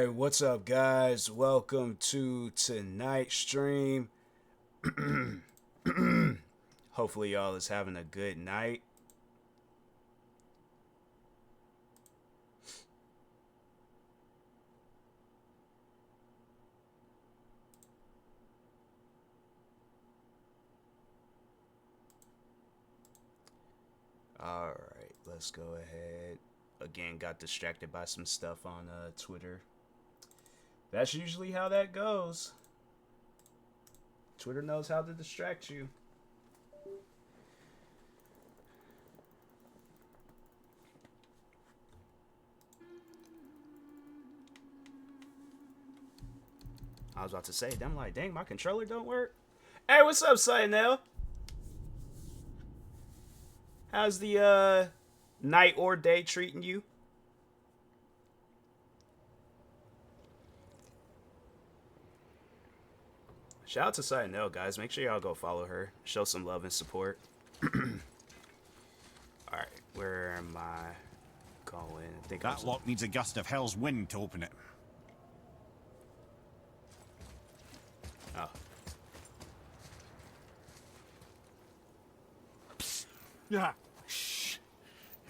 Alright, what's up, guys? Welcome to tonight's stream. Hopefully, y'all is having a good night. Alright, let's go ahead. Again, got distracted by some stuff on Twitter. That's usually how that goes. Twitter knows how to distract you. I was about to say, I'm like, dang, my controller don't work. Hey, what's up, Cyanel? How's the night or day treating you? Shout out to Cyanel, guys. Make sure y'all go follow her. Show some love and support. Alright, where am I going? I think that lock needs a gust of hell's wind to open it. Oh. Yeah. Shh.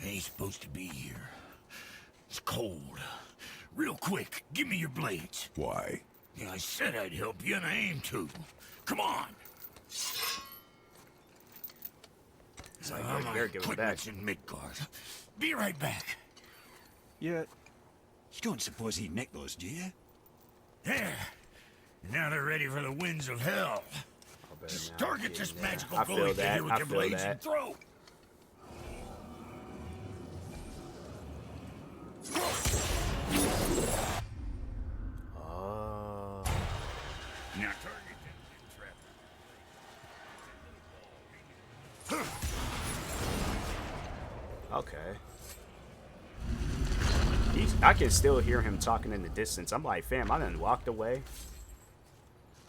Ain't supposed to be here. It's cold. Real quick, give me your blades. Why? Yeah, I said I'd help you, and I aim to. Come on. It's like you're giving back. In Midgard. Be right back. Yeah. You don't suppose he'd nick those, do you? There. Now they're ready for the winds of hell. Just target this magical glowing here with your blades and throw. Oh. Now target them. Okay. I can still hear him talking in the distance. I'm like, fam, I done walked away.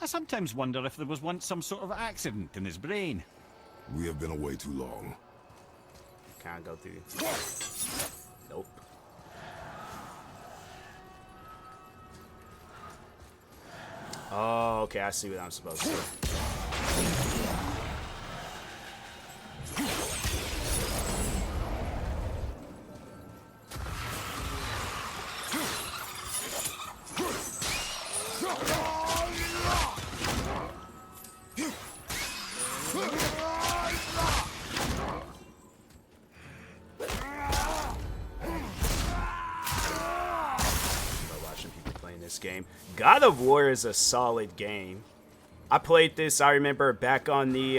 I sometimes wonder if there was once some sort of accident in his brain. We have been away too long. Can I go through? Nope. Oh, okay, I see what I'm supposed to do. Game. God of War is a solid game. I played this, I remember, back on the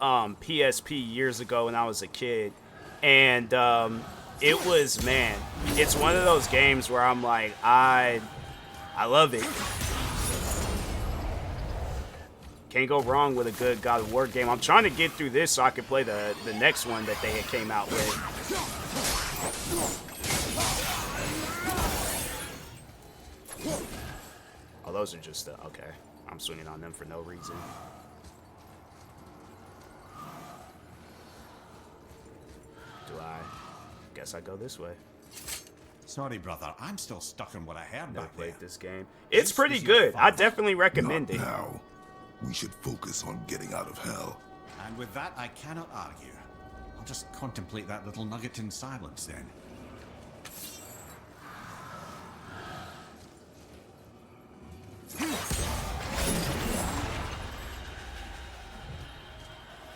PSP years ago when I was a kid. And it was, man, it's one of those games where I'm like, I love it. Can't go wrong with a good God of War game. I'm trying to get through this so I can play the next one that they had came out with. Oh, those are just, okay. I'm swinging on them for no reason. Do I? Guess I go this way. Sorry, brother. I'm still stuck on what I heard Never back played there. this game. It's pretty good. I definitely recommend it. Now, we should focus on getting out of hell. And with that, I cannot argue. I'll just contemplate that little nugget in silence then. Did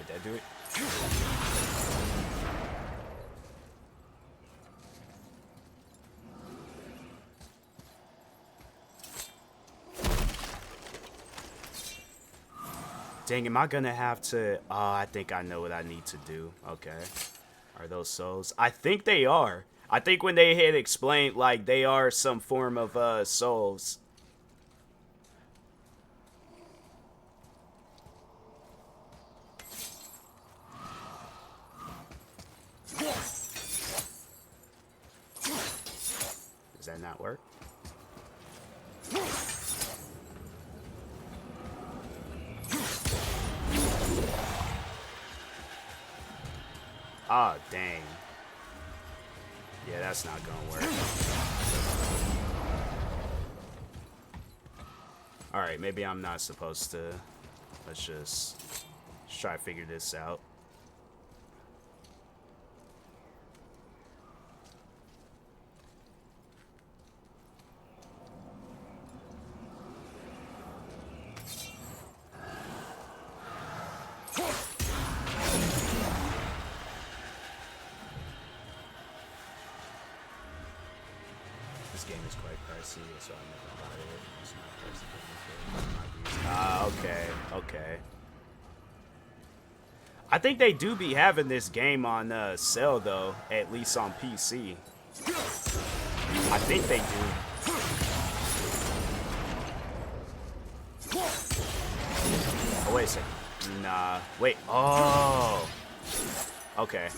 that do it? Dang, am I gonna have to... Oh, I think I know what I need to do. Okay. Are those souls? I think they are. I think when they had explained, like, they are some form of souls. Does that not work? Ah, dang. Yeah, that's not gonna work. Alright, maybe I'm not supposed to. Let's just try to figure this out. This game is quite pricey, so I never bought it. It's not pricey. Okay, okay. I think they do be having this game on sale though, at least on PC. I think they do. Oh, wait a second. Nah, wait. Oh. Okay.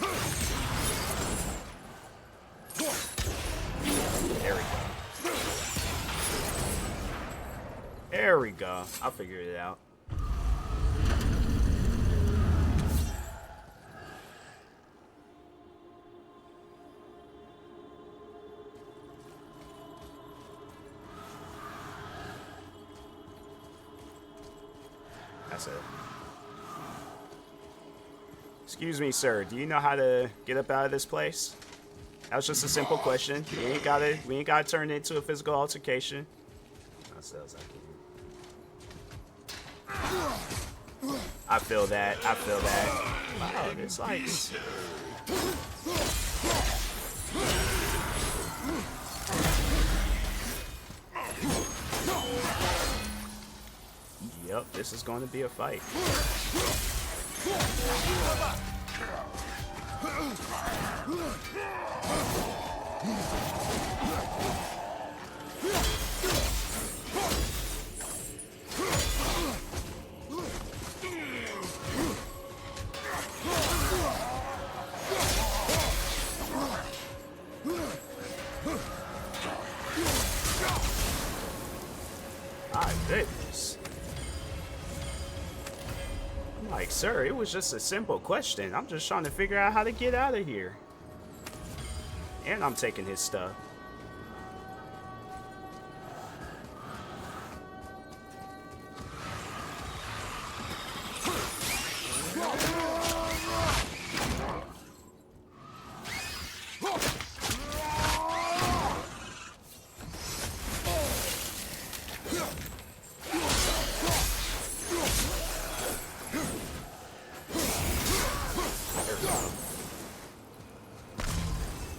There we go. There we go. I figured it out. That's it. Excuse me, sir. Do you know how to get up out of this place? That was just a simple question. We ain't gotta turn it into a physical altercation. I feel that. I feel that. Wow, it's like. Yep, this is going to be a fight. My goodness. I'm like, sir, it was just a simple question. I'm just trying to figure out how to get out of here. And I'm taking his stuff.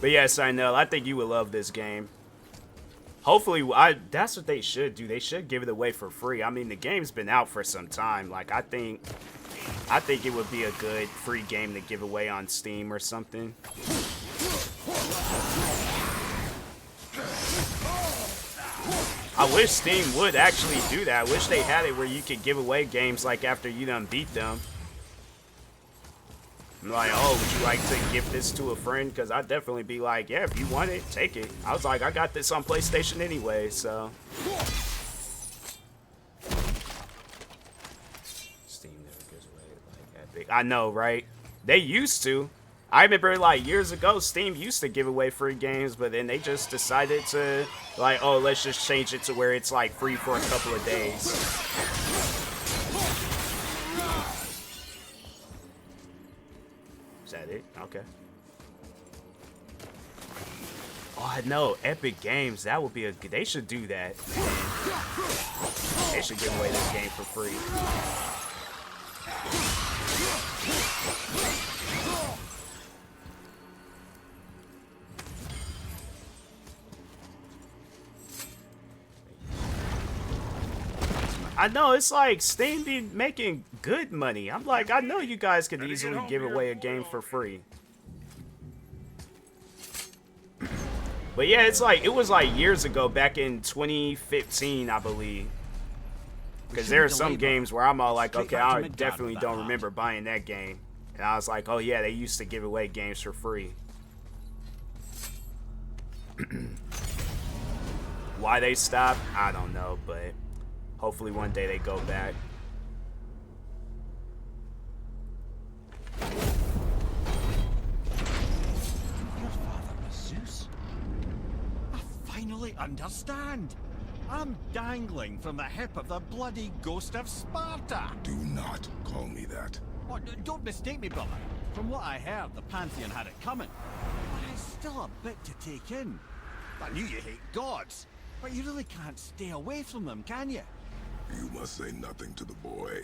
But yes, I know. I think you would love this game. Hopefully, that's what they should do. They should give it away for free. I mean, the game's been out for some time. Like, I think it would be a good free game to give away on Steam or something. I wish Steam would actually do that. I wish they had it where you could give away games like after you done beat them. I'm like, oh, would you like to give this to a friend? Because I'd definitely be like, yeah, if you want it, take it. I was like, I got this on PlayStation anyway, so. Steam never gives away like Epic. I know, right? They used to. I remember like years ago, Steam used to give away free games, but then they just decided to like, oh, let's just change it to where it's like free for a couple of days. Is that it? Okay. Oh, I know. Epic Games. That would be a good. They should do that. They should give away this game for free. I know, it's like Steam be making good money. I'm like, I know you guys could easily give away a game for free. But yeah, it's like, it was like years ago, back in 2015, I believe. Because there are some games where I'm all like, okay, I definitely don't remember buying that game. And I was like, oh yeah, they used to give away games for free. Why they stopped, I don't know, but hopefully one day they go back. Your father was Zeus? I finally understand. I'm dangling from the hip of the bloody ghost of Sparta. Do not call me that. Oh, don't mistake me, brother. From what I heard, the Pantheon had it coming. But it's still a bit to take in. I knew you hate gods, but you really can't stay away from them, can you? You must say nothing to the boy.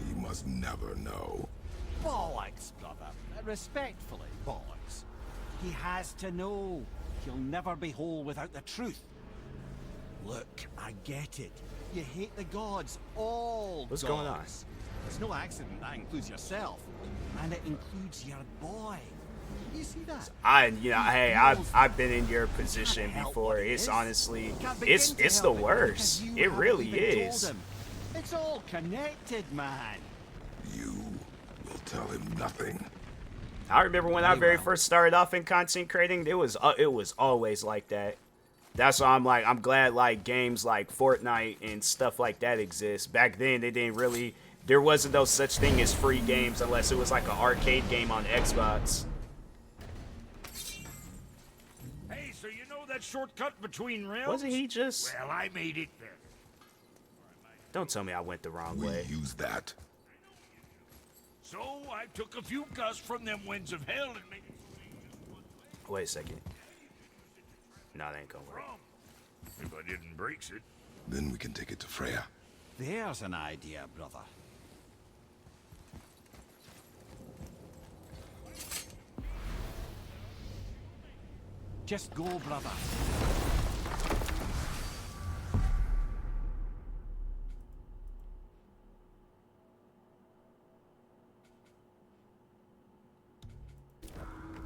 He must never know. Bollocks, brother. Respectfully, bollocks. He has to know. He'll never be whole without the truth. Look, I get it. You hate the gods, all What's gods. going on? It's no accident that includes yourself. And it includes your boy. You see that? Hey, I've been in your position before. It's honestly, it's the worst. It really is. It's all connected, man. You will tell him nothing. I remember when I very first started off in content creating, it was always like that. That's why I'm glad like games like Fortnite and stuff like that exist. Back then, there wasn't no such thing as free games unless it was like an arcade game on Xbox. Hey, so you know that shortcut between realms? Wasn't he just? Well, I made it there. Don't tell me I went the wrong We way. use that. So I took a few gusts from them winds of hell and made it. Wait a second. No, that ain't gonna work. If I didn't breaks it. Then we can take it to Freya. There's an idea, brother. Just go, brother.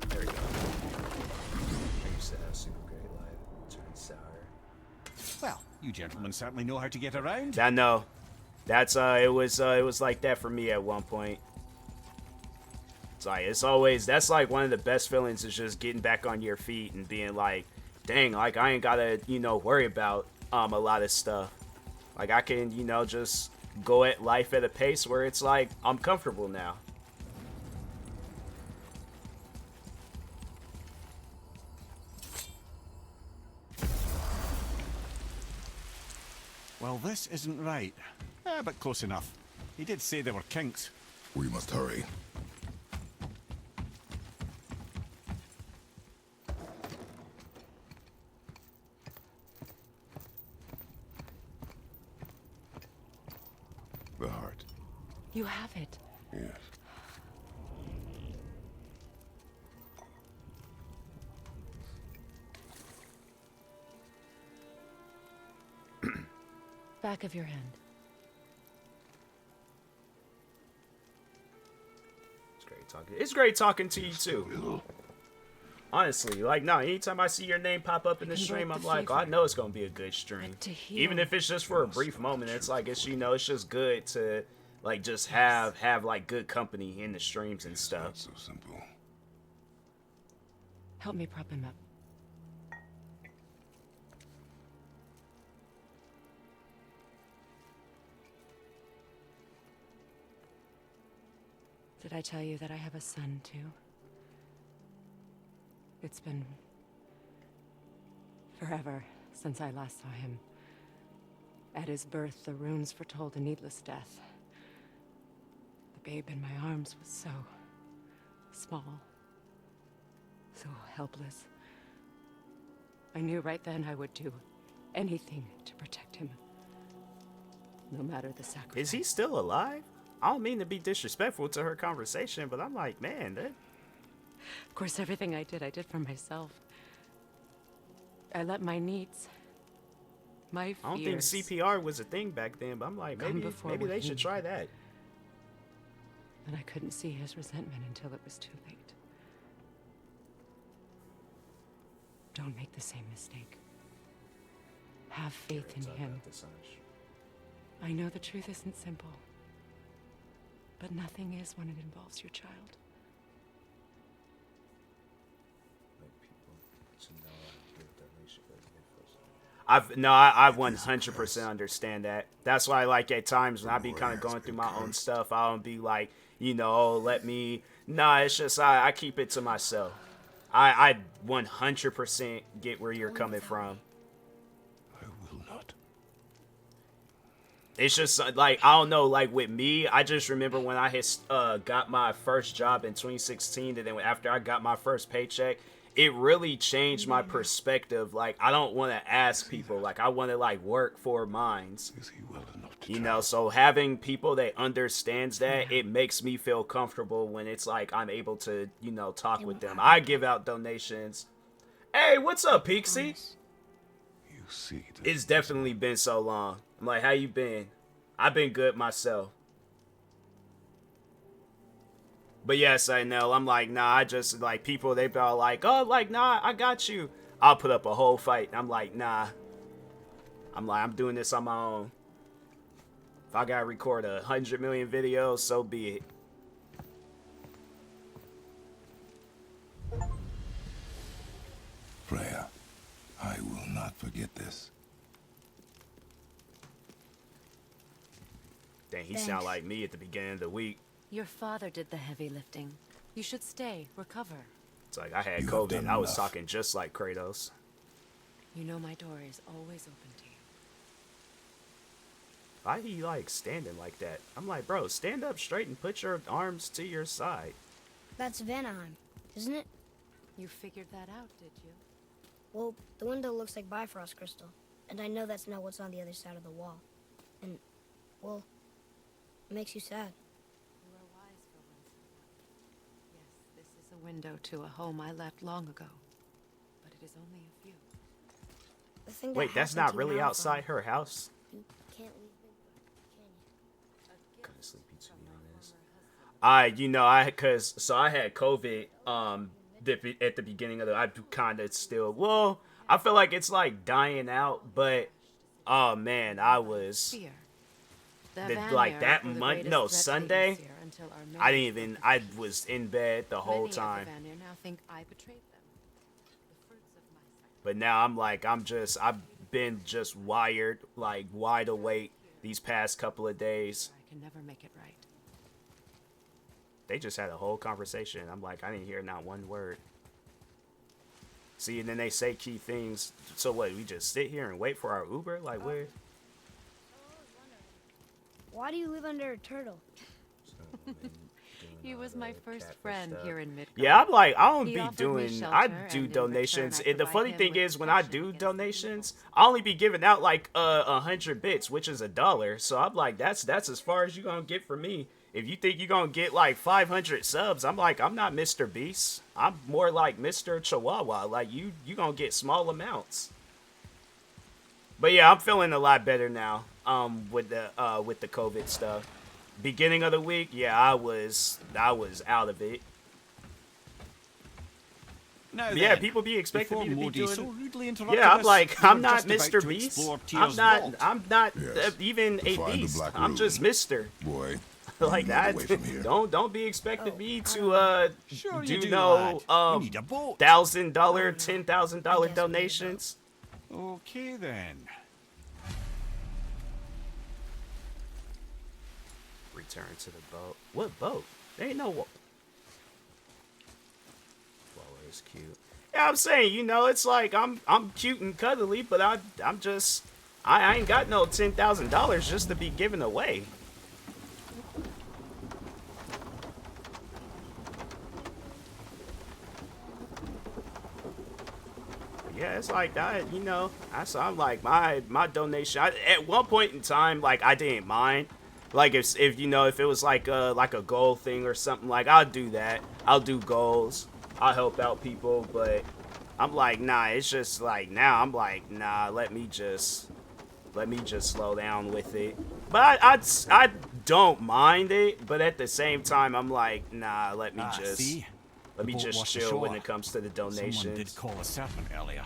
There we go. I used to have super great life. Turned sour. Well, you gentlemen certainly know how to get around. I know. That's it was like that for me at one point. It's always that's like one of the best feelings is just getting back on your feet and being like, dang, like I ain't gotta, worry about a lot of stuff. Like I can, just go at life at a pace where it's like I'm comfortable now. Well, this isn't right. But close enough. He did say there were kinks. We must hurry. The heart. You have it. Yes. Back of your hand. It's great talking to you too. Honestly, like anytime I see your name pop up in the stream, I'm like, oh, I know it's gonna be a good stream. Even if it's just for a brief moment, it's like it's just good to like just have like good company in the streams and stuff. Not so simple. Help me prop him up. Did I tell you that I have a son, too? It's been forever since I last saw him. At his birth, the runes foretold a needless death. The babe in my arms was so small, so helpless. I knew right then I would do anything to protect him, no matter the sacrifice. Is he still alive? I don't mean to be disrespectful to her conversation, but I'm like, man, that... Of course, everything I did for myself. I let my needs, my fears... I don't think CPR was a thing back then, but I'm like, maybe they should try that. And I couldn't see his resentment until it was too late. Don't make the same mistake. Have faith in him. I know the truth isn't simple. But nothing is when it involves your child. I 100% understand that. That's why, like, at times when I be kind of going through my own stuff, I don't be like, let me... Nah, it's just I keep it to myself. I 100% get where you're coming from. I will not. It's just like, I don't know, like with me, I just remember when I had got my first job in 2016, and then after I got my first paycheck, it really changed my perspective. Like, I don't want to ask people, like I want to like work for mines. Is he well enough to You try? know, so having people that understands that, it makes me feel comfortable when it's like I'm able to, you know, talk with them. I give out donations. Hey, what's up, Pixie? You see that It's definitely been so long. I'm like, how you been? I've been good myself. But yes, I know. I'm like, nah, I just, like, people, they be all like, oh, like, nah, I got you. I'll put up a whole fight. I'm like, nah. I'm like, I'm doing this on my own. If I gotta record 100 million videos, so be it. Freya, I will not forget this. Dang, he Thanks. sound like me at the beginning of the week. Your father did the heavy lifting. You should stay, recover. It's like I had You have COVID. done I was enough. talking just like Kratos. You know my door is always open to you. Why he like standing like that? I'm like, bro, stand up straight and put your arms to your side. That's Vanaheim, isn't it? You figured that out, did you? Well, the window looks like Bifrost crystal, and I know that's not what's on the other side of the wall. And, well, it makes you sad. You are wise for once. Yes, this is a window to a home I left long ago. But it is only a few. The thing that Wait, that's happened not to really Malphite, outside her house. You can't leave Bigfoot, can you? Kind of sleepy too, you know, I had COVID at the beginning of the, I kind of still, well, I feel like it's like dying out, but oh man, I was Fear. like that month, no, Sunday, I didn't even, I was in bed the whole time. Vanir now think I betrayed them. The fruits of my sacrifice. But now I'm like, I've been just wired, like wide awake these past couple of days. I can never make it right. They just had a whole conversation. I'm like, I didn't hear not one word. See, and then they say key things. So what, we just sit here and wait for our Uber? Like, where? Why do you live under a turtle? He was my first friend here in Midgard. Yeah, I'm like, I don't He be offered me doing, shelter, I and do in donations. return, I And the provide funny him thing with is, when I protection do against the donations, evils. I only be giving out like 100 bits, which is $1. So I'm like, that's as far as you gonna get from me. If you think you're gonna get like 500 subs, I'm like, I'm not Mr. Beast. I'm more like Mr. Chihuahua. Like you gonna get small amounts. But yeah, I'm feeling a lot better now. With the COVID stuff. Beginning of the week, yeah, I was out of it. Now Yeah, then, people be expecting me to be before Modi doing. so rudely interrupted Yeah, I'm us, like, we I'm were not just about Mr. to Beast. explore I'm Tyr's not. vault. I'm not Yes. even a Find the beast. black I'm room. just Mister. Boy, Like you that. away from here. Don't be expecting me to Sure you do do, no lad. We need a boat. $1,000, $10,000 I guess we need a donations. Okay then. Return to the boat. What boat? There ain't no. Walrus cute. Yeah, I'm saying, you know, it's like I'm cute and cuddly, but I'm just I ain't got no $10,000 just to be given away. Yeah, it's like that, you know. I'm like my donation. At one point in time, like I didn't mind. Like if you know, if it was like a goal thing or something, like I'll do that. I'll do goals. I'll help out people, but I'm like, nah, it's just like now I'm like, nah, let me just slow down with it. But I don't mind it, but at the same time I'm like, nah, let me just See? let me The boat just washed chill when ashore. it comes to the donations. Someone did call a serpent earlier.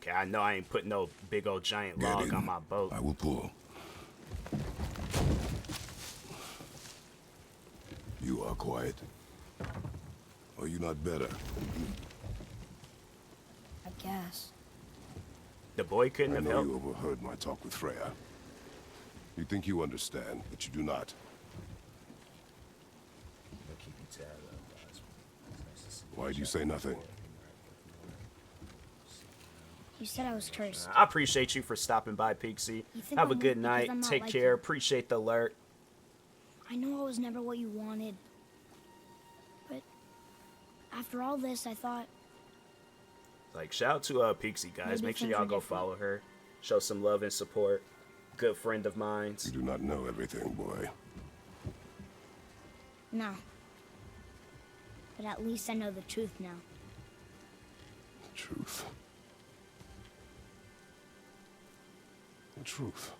Okay, I know I ain't putting no big old giant Get log in. on my boat. I will pull. You are quiet. Are you not better? I guess. The boy couldn't I have know helped. you overheard my talk with Freya. You think you understand, but you do not. Why do you say nothing? You said I was cursed. I appreciate you for stopping by, Pixie. You think Have a I'm good weak because night. I'm not Take like care. you. Appreciate the alert. I know I was never what you wanted. But after all this, I thought Like, shout out to Pixie, guys. Maybe Make sure things y'all are go different. follow her. Show some love and support. Good friend of mine. You do not know everything, boy. no. But at least I know the truth now. Truth. The truth.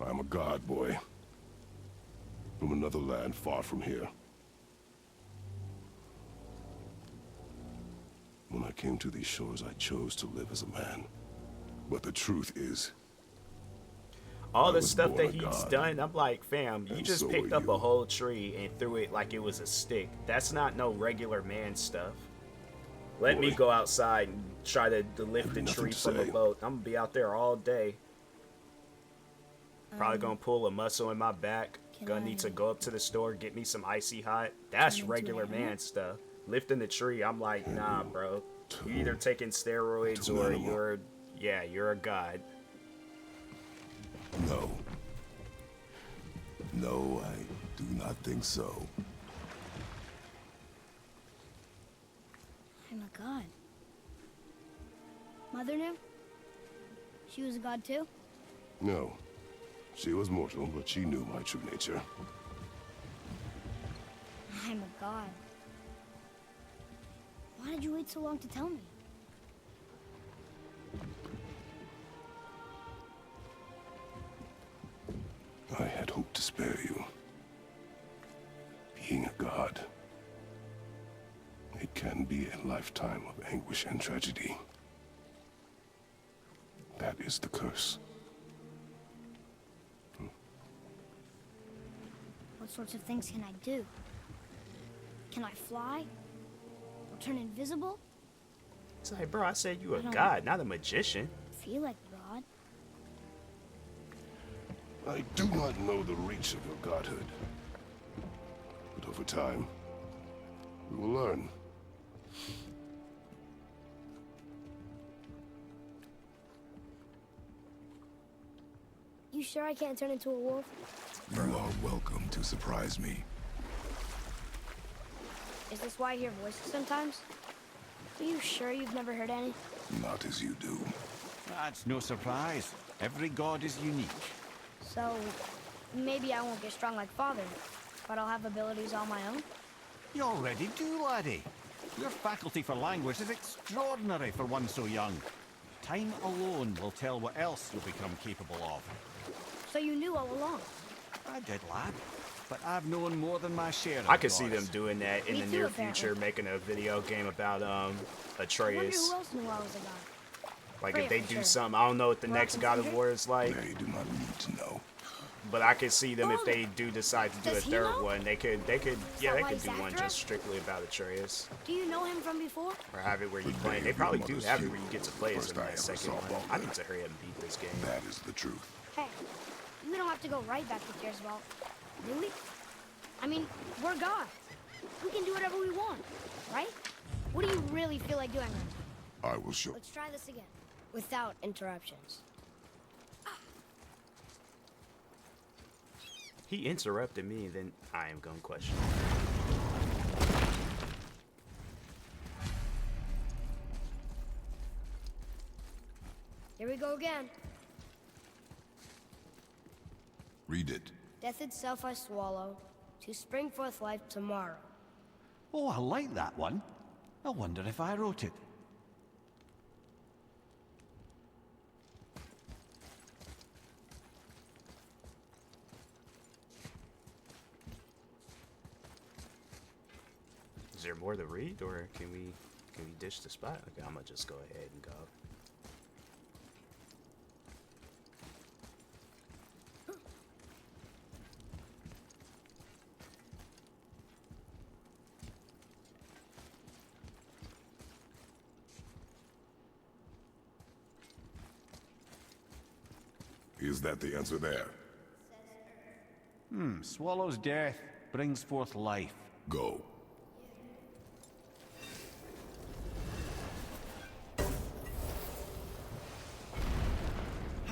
I am a god, boy. From another land far from here. When I came to these shores, I chose to live as a man. But the truth is, All I the was stuff born that a he's god. done, I'm like, fam, you And just so picked are up a you. whole tree and threw it like it was a stick. That's not no regular man stuff. Let me Boy. go outside and try to lift Have you a nothing tree to from a say? boat. I'm gonna be out there all day. Probably gonna pull a muscle in my back. Can Gonna need to I go up to the store, get me some icy hot. That's turn into regular an animal? man stuff. Lifting the tree, I'm like, nah, bro. You either taking steroids to an or animal. you're a god. no. No, I do not think so. I'm a god. Mother knew? She was a god too? No. She was mortal, but she knew my true nature. I'm a god. Why did you wait so long to tell me? I had hoped to spare you. Being a god, it can be a lifetime of anguish and tragedy. That is the curse. What sorts of things can I do? Can I fly? Or turn invisible? It's like, bro, I said you a I don't- god, not a magician. Feel like a god? I do not know the reach of your godhood. But over time, we will learn. You sure I can't turn into a wolf? You are welcome to surprise me. Is this why I hear voices sometimes? Are you sure you've never heard any? Not as you do. That's no surprise. Every god is unique. So, maybe I won't get strong like Father, but I'll have abilities all my own? You already do, laddie. Your faculty for language is extraordinary for one so young. Time alone will tell what else you'll become capable of. So you knew all along? I did, lad. But I've known more than my share of I could see gods. them doing that in Me the too, near apparently. future, making a video game about I wonder Atreus. who else knew I was a god. Like Freya if they for do sure. something, I don't know what the Rock next and God of Thunder? War is like, They do not need to know. but I could see them if Oh, they do decide to do a does he third know? one. They could, yeah, that they why could he's do one after just us? strictly about Atreus, Do you know him from before? or have it where you The play. day They of probably your do mother's have it where funeral you get to play as first in I that ever second saw one. I Baldur. need to hurry up and beat this game. That is the truth. Hey, we don't have to go right back to Tearswell, do we? I mean, we're God. We can do whatever we want, right? What do you really feel like doing right now? I will show. Let's try this again, without interruptions. He interrupted me, then I am gonna question. Here we go again. Read it. Death itself I swallow, to spring forth life tomorrow. Oh, I like that one. I wonder if I wrote it. Is there more to read, or can we ditch the spot? Okay, I'm gonna just go ahead and go. Is that the answer there? Swallows death, brings forth life. Go.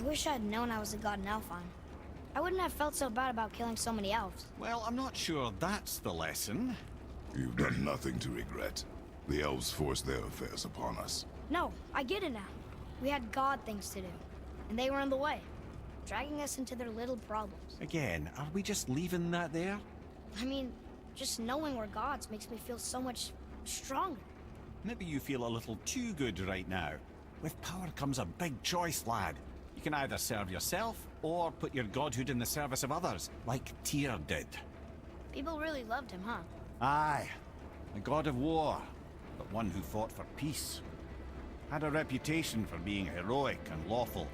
wish I'd known I was a god in Alfheim. I wouldn't have felt so bad about killing so many elves. Well, I'm not sure that's the lesson. You've done nothing to regret. The elves forced their affairs upon us. No, I get it now. We had god things to do, and they were in the way, dragging us into their little problems. Again, are we just leaving that there? I mean, just knowing we're gods makes me feel so much stronger. Maybe you feel a little too good right now. With power comes a big choice, lad. You can either serve yourself, or put your godhood in the service of others, like Tyr did. People really loved him, huh? Aye, a god of war, but one who fought for peace. Had a reputation for being heroic and lawful,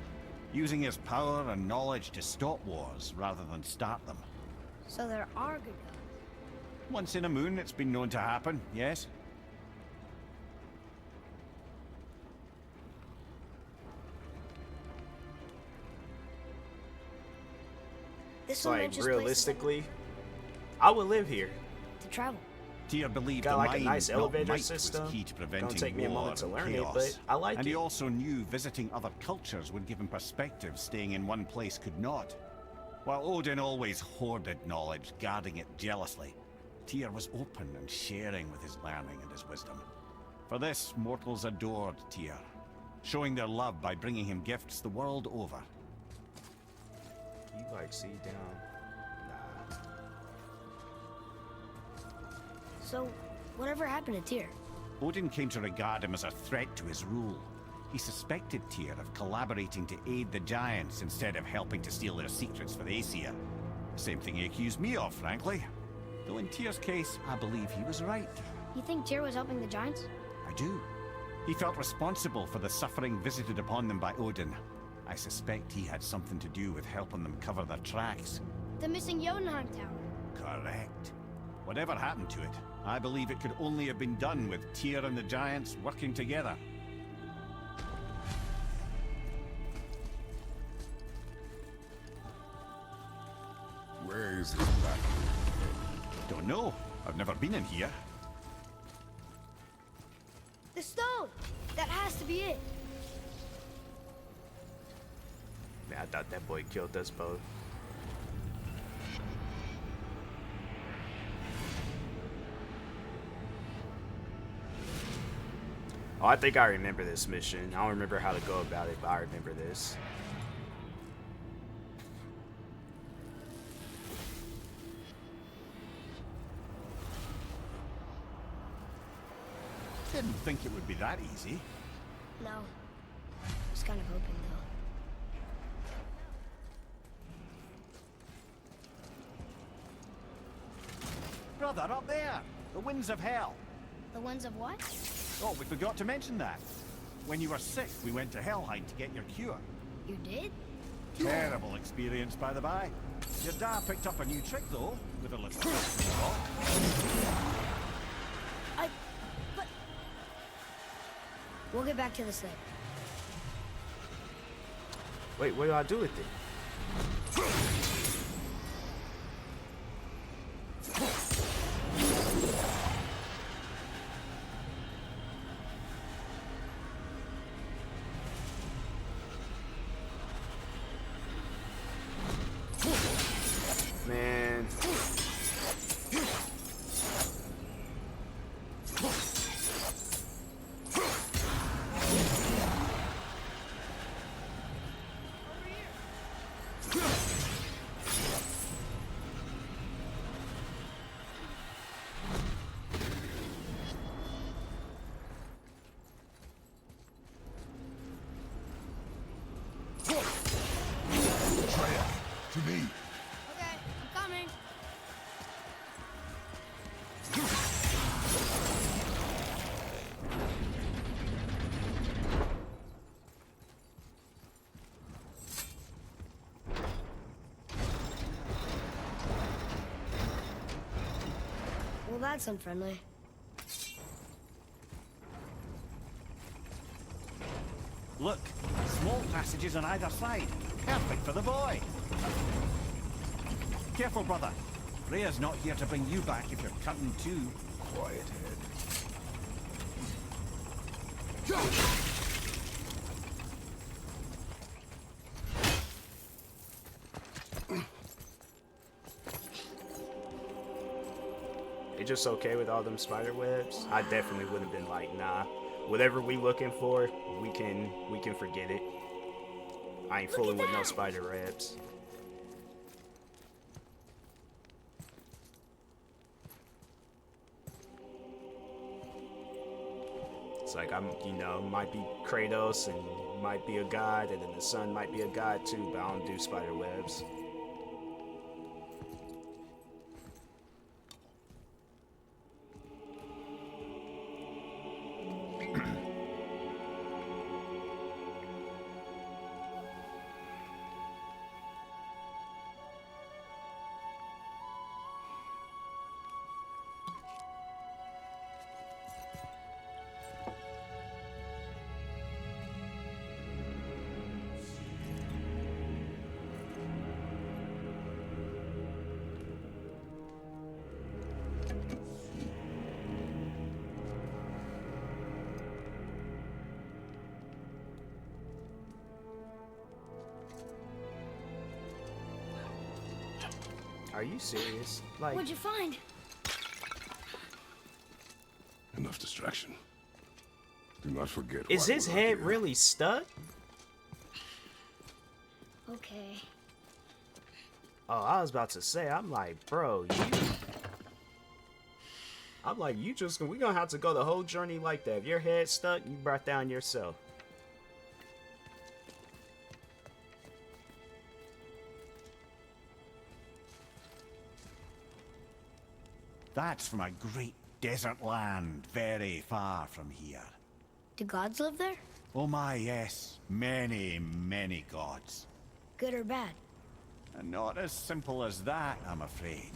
using his power and knowledge to stop wars rather than start them. So there are good gods. Once in a moon, it's been known to happen, yes? This It's one like, mentions realistically, I would live here. places to travel. Tyr believed Got the like a mind, nice not elevator might, system. was key to preventing Don't take me a war moment to and learn chaos. it, but I like and it. he also knew visiting other cultures would give him perspective staying in one place could not. While Odin always hoarded knowledge, guarding it jealously, Tyr was open and sharing with his learning and his wisdom. For this, mortals adored Tyr, showing their love by bringing him gifts the world over. You like see down? Nah. So, whatever happened to Tyr? Odin came to regard him as a threat to his rule. He suspected Tyr of collaborating to aid the Giants instead of helping to steal their secrets for the Aesir. Same thing he accused me of, frankly. Though in Tyr's case, I believe he was right. You think Tyr was helping the Giants? I do. He felt responsible for the suffering visited upon them by Odin. I suspect he had something to do with helping them cover their tracks. The missing Jotunheim Tower. Correct. Whatever happened to it, I believe it could only have been done with Tyr and the Giants working together. Where is this battle? Don't know. I've never been in here. The stone! That has to be it. Man, I thought that boy killed us both. Oh, I think I remember this mission. I don't remember how to go about it, but I remember this. Didn't think it would be that easy. No. I was kind of hoping, though. Brother, up there! The winds of hell! The ones of what? Oh, we forgot to mention that. When you were sick, we went to Helheim to get your cure. You did? Terrible experience, by the by. Your dad picked up a new trick, though, with a little... But... We'll get back to this later. Wait, what do I do with it? Man. To me. Okay, I'm coming. Well, that's unfriendly. Look, small passages on either side. Perfect for the boy. Careful, brother. Rhea's not here to bring you back if you're cutting too. Quiet head. just okay with all them spider webs? I definitely would have been like, nah. Whatever we looking for, we can forget it. I ain't fooling with no spider webs. It's like might be Kratos and might be a god, and then the sun might be a god too, but I don't do spider webs. Are you serious? Like, What'd you find? Enough distraction. Do not forget. is why his we're head here. really stuck? Okay. Oh, I was about to say, I'm like, bro, we gonna have to go the whole journey like that. If your head's stuck, you brought down yourself. That's from a great desert land very far from here. Do gods live there? Oh my, yes. Many, many gods. Good or bad? And not as simple as that, I'm afraid.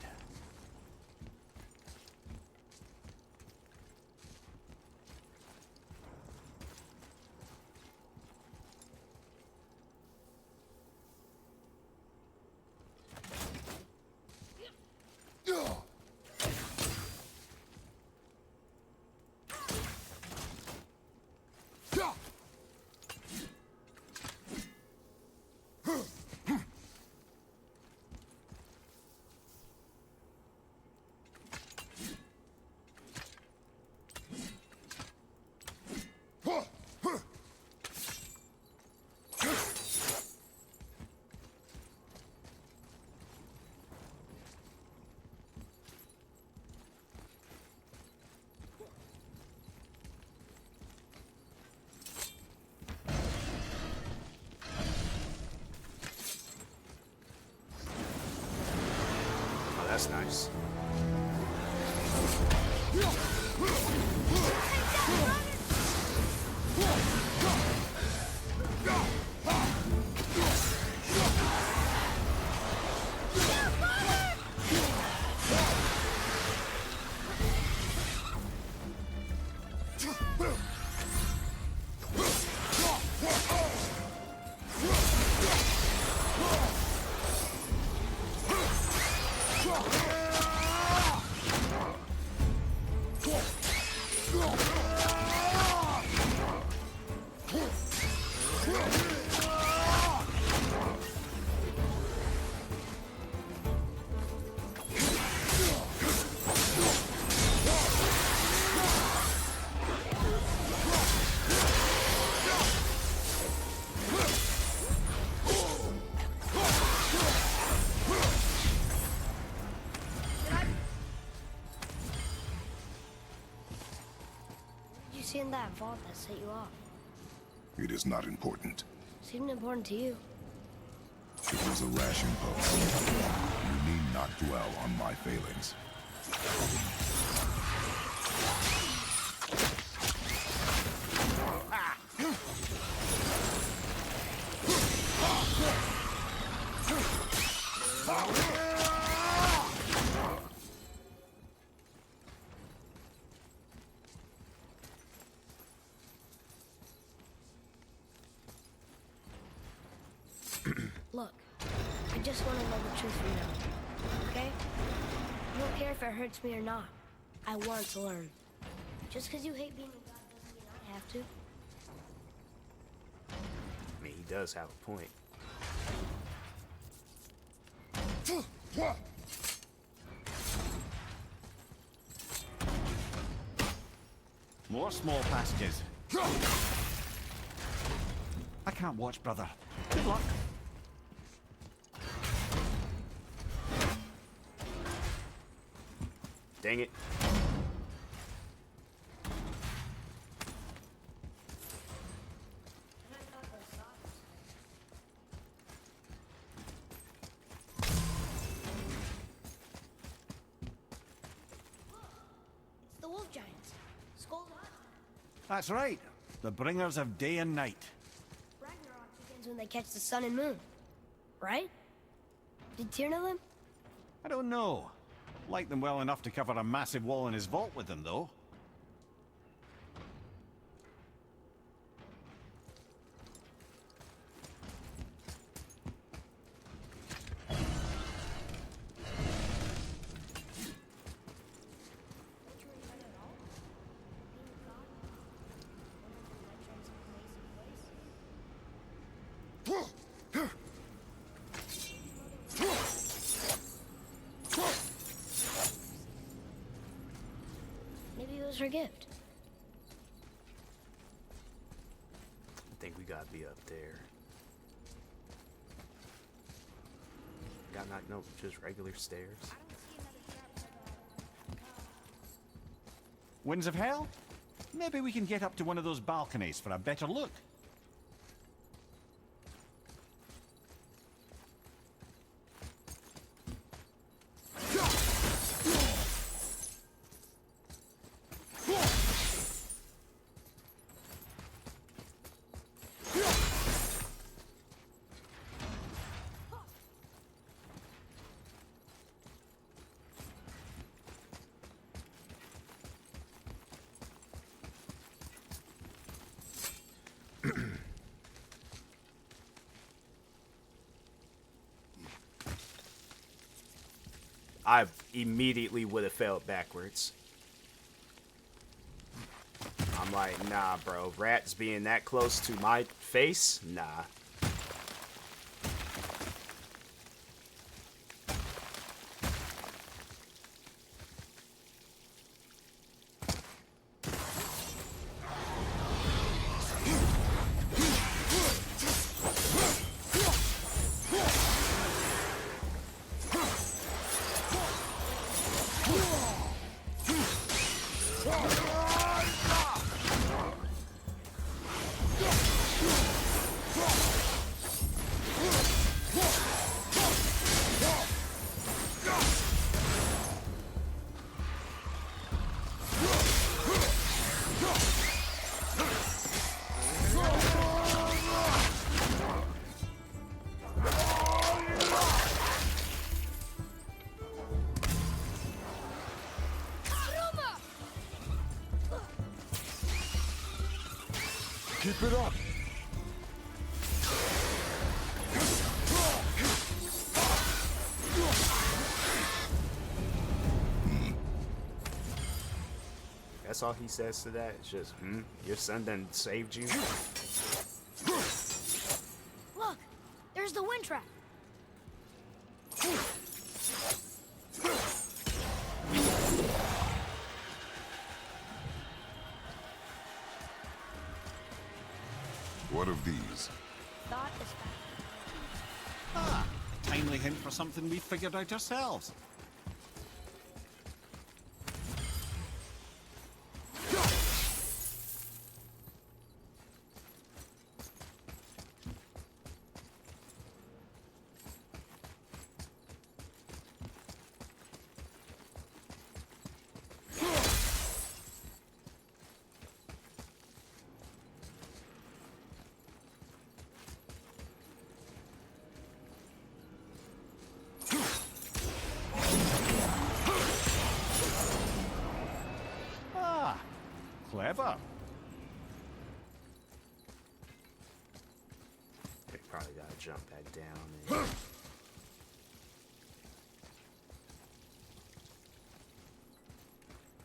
Oh, that's nice. In that vault that set you off. It is not important. Seemed important to you. It was a rash impulse. You need not dwell on my failings. Look, I just want to know the truth from now, okay? I don't care if it hurts me or not. I want to learn. Just because you hate being a god doesn't mean I have to. I mean, he does have a point. More small passages. I can't watch, brother. Good luck. Dang it. It's the wolf giants. Skulls up. That's right. The bringers of day and night. Ragnarok begins when they catch the sun and moon. Right? Did Tyr know them? I don't know. Like them well enough to cover a massive wall in his vault with them, though. Maybe it was her gift. I think we gotta be up there. Got not no just regular stairs. Winds of Hell? Maybe we can get up to one of those balconies for a better look. I immediately would have fell backwards. I'm like, nah, bro. Rats being that close to my face? Nah. Keep it up! That's all he says to that. It's just, your son done saved you. Look! There's the wind trap. What of these? Thought is back. Ah, timely hint for something we figured out ourselves. Clever. They probably gotta jump back down. And...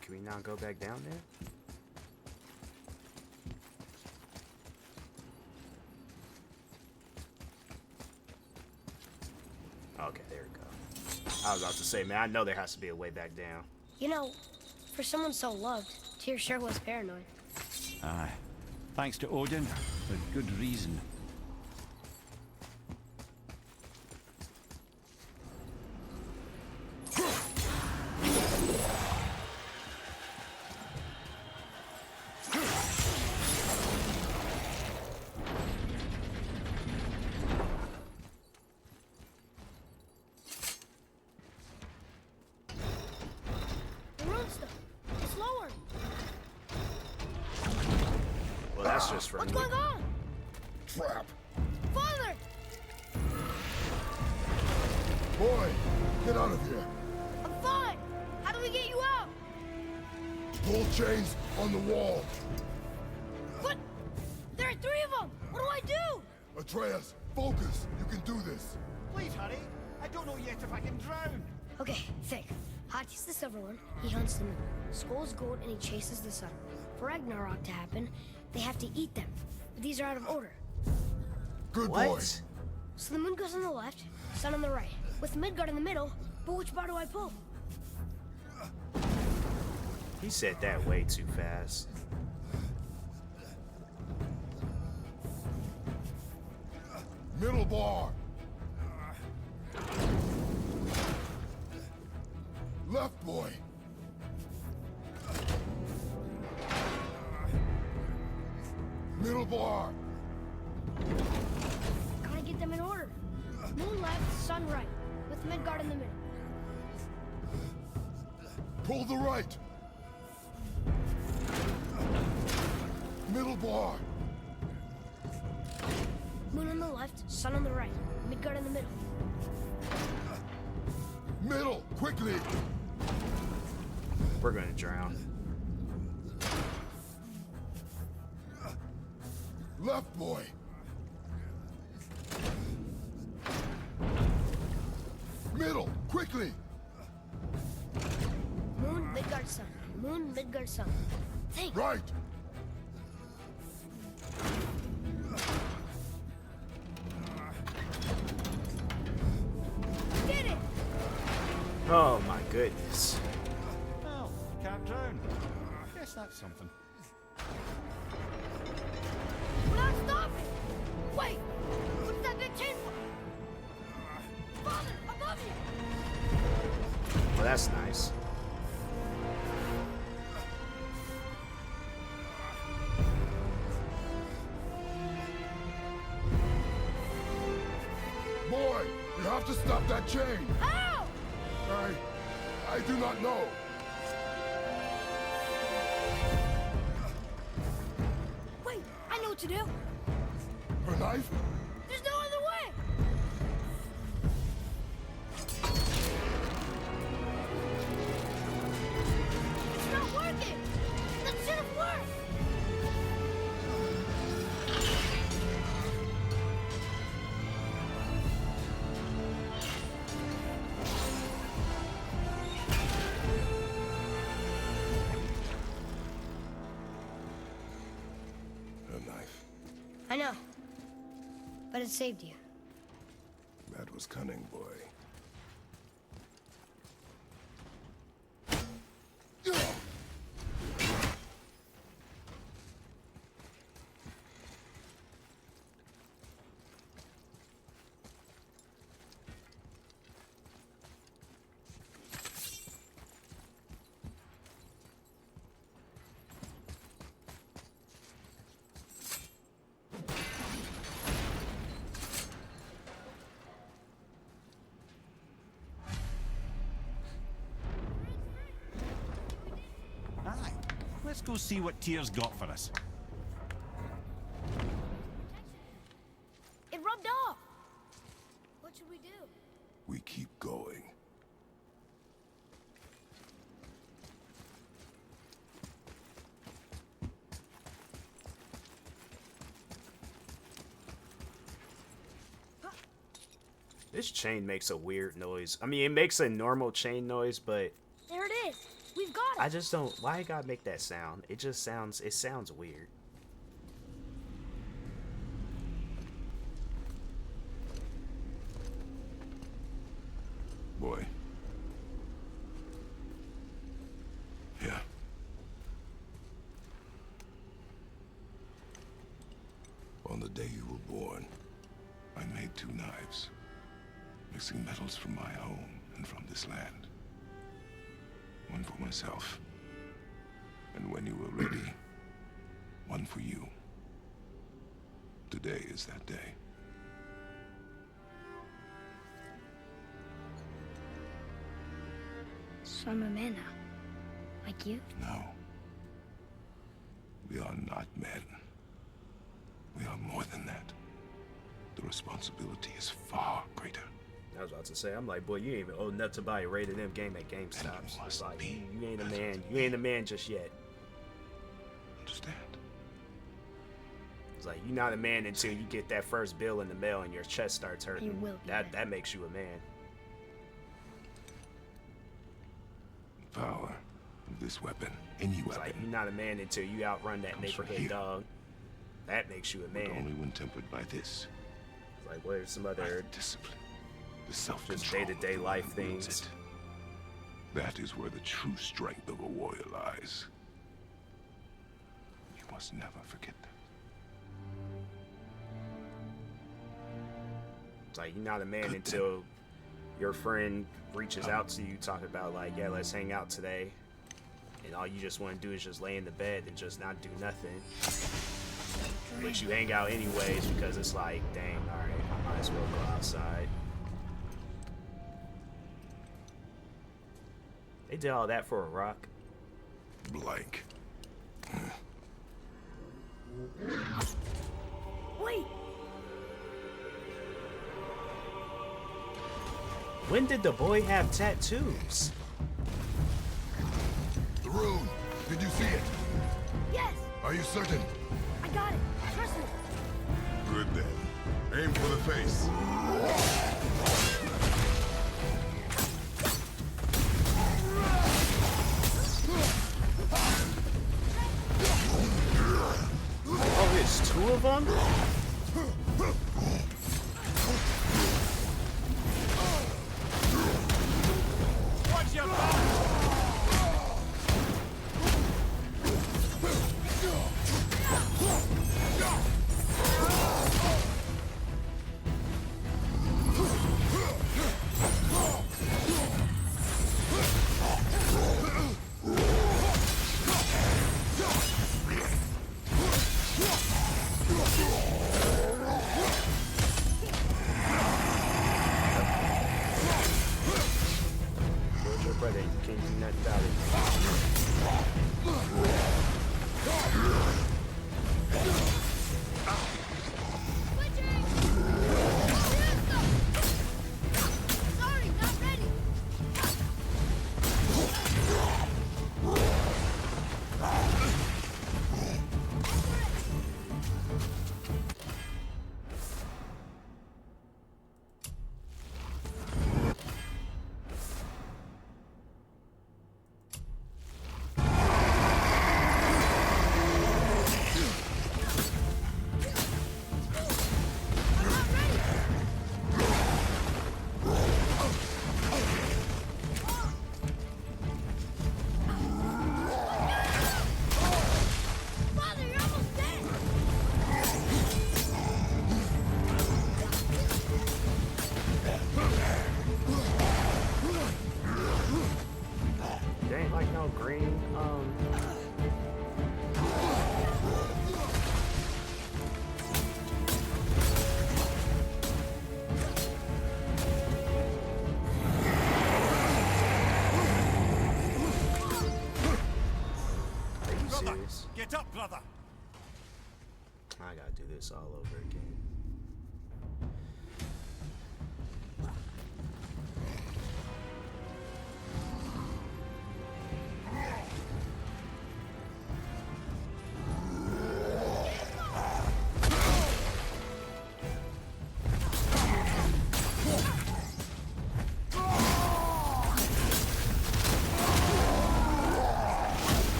Can we not go back down there? Okay, there we go. I was about to say, man, I know there has to be a way back down. You know, for someone so loved, Tyr sure was paranoid. Aye. Thanks to Odin, for good reason. The rune stuff. It's lower. Well, that's just What's friendly. going on? Trap! Father! Boy, get out of here! I'm fine. How do we get you out? Pull chains on the wall! But there are 3 of them. What do I do? Atreus, focus! You can do this! Please hurry. I don't know yet if I can drown. Okay, think. Hati's the silver one. He hunts the moon. Skull's gold and he chases the sun. For Ragnarok to happen, they have to eat them. But these are out of order. Good What? boy! So the moon goes on the left, sun on the right. With Midgard in the middle, but which bar do I pull? He said that way too fast. Middle bar! Left, boy! Middle bar! Gotta get them in order. Moon left, sun right. With Midgard in the middle. Pull the right! Middle bar! Moon on the left, sun on the right. Midgard in the middle. Middle, quickly! We're gonna drown. Left, boy! Middle, quickly! Moon, Midgard, sun. Moon, Midgard, sun. Think. Right! Did it! Oh my goodness. Well, you can't drown. Guess that's something. We're not stopping! Wait! What's that big chain for? Father, above you! Well, that's nice. Boy, you have to stop that chain! How? I do not know. Wait, I know what to do. Her knife? There's no other way! It's not working! That should have worked! Her knife. I know. But it saved you. That was cunning, boy. Aye. Let's go see what Tyr's got for us. It rubbed off! What should we do? We keep going. This chain makes a weird noise. I mean, it makes a normal chain noise, but There it is! We've got it! I just don't. Why you gotta make that sound? It just sounds. It sounds weird. Boy. Yeah. day you were born, I made 2 knives, mixing metals from my home and from this land. One for myself, and when you were ready, one for you. Today is that day. So I'm a man now. Like you? No. We are not men. We are more than that. The responsibility is far greater. I was about to say, I'm like, boy, you ain't even old enough to buy a rated M game at GameStop. It's like, you ain't a man. You ain't a man just yet. Understand? It's like, you're not a man until you get that first bill in the mail and your chest starts hurting. You will be That makes you a man. The power of this weapon, any It's weapon, like, you're not a man until you outrun that comes from neighborhood here. dog. That makes you a but man. only when tempered by this. It's like, what are some By other the discipline, the self-control, day-to-day of the life one who wields things? it. That is where the true strength of a warrior lies. You must never forget that. It's like, you're not a man Good until your friend reaches out to you talking about, like, yeah, let's hang out today. And all you just want to do is just lay in the bed and just not do nothing. But you hang out anyways because it's like, dang, alright, I might as well go outside. They did all that for a rock. Blank. Wait! When did the boy have tattoos? The rune! Did you see it? Yes! Are you certain? I got it! Trust me! Good then. Aim for the face. Oh, there's 2 of them? Watch your back! Where's your brother? You can't do nothing about it. Sorry, not ready! Father, you're almost dead! There ain't like no green, Are you Brother! serious? Get up, brother! I gotta do this all over again.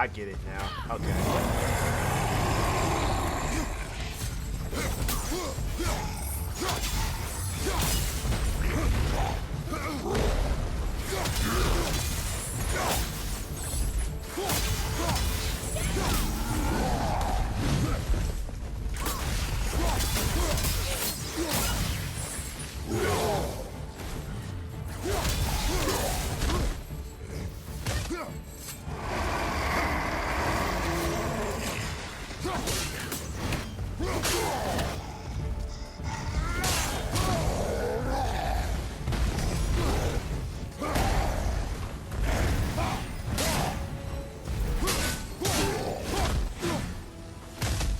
I get it now. Okay.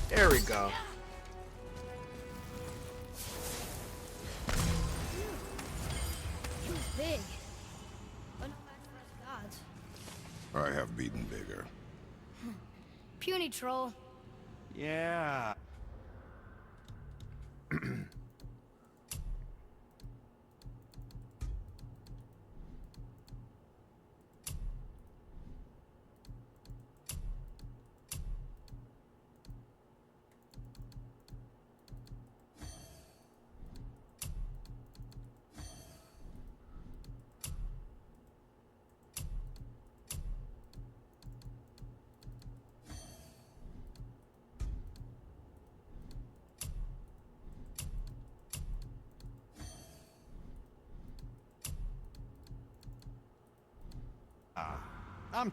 There we go. He was big. But no match for us gods. I have beaten bigger. Puny troll. Yeah. I'm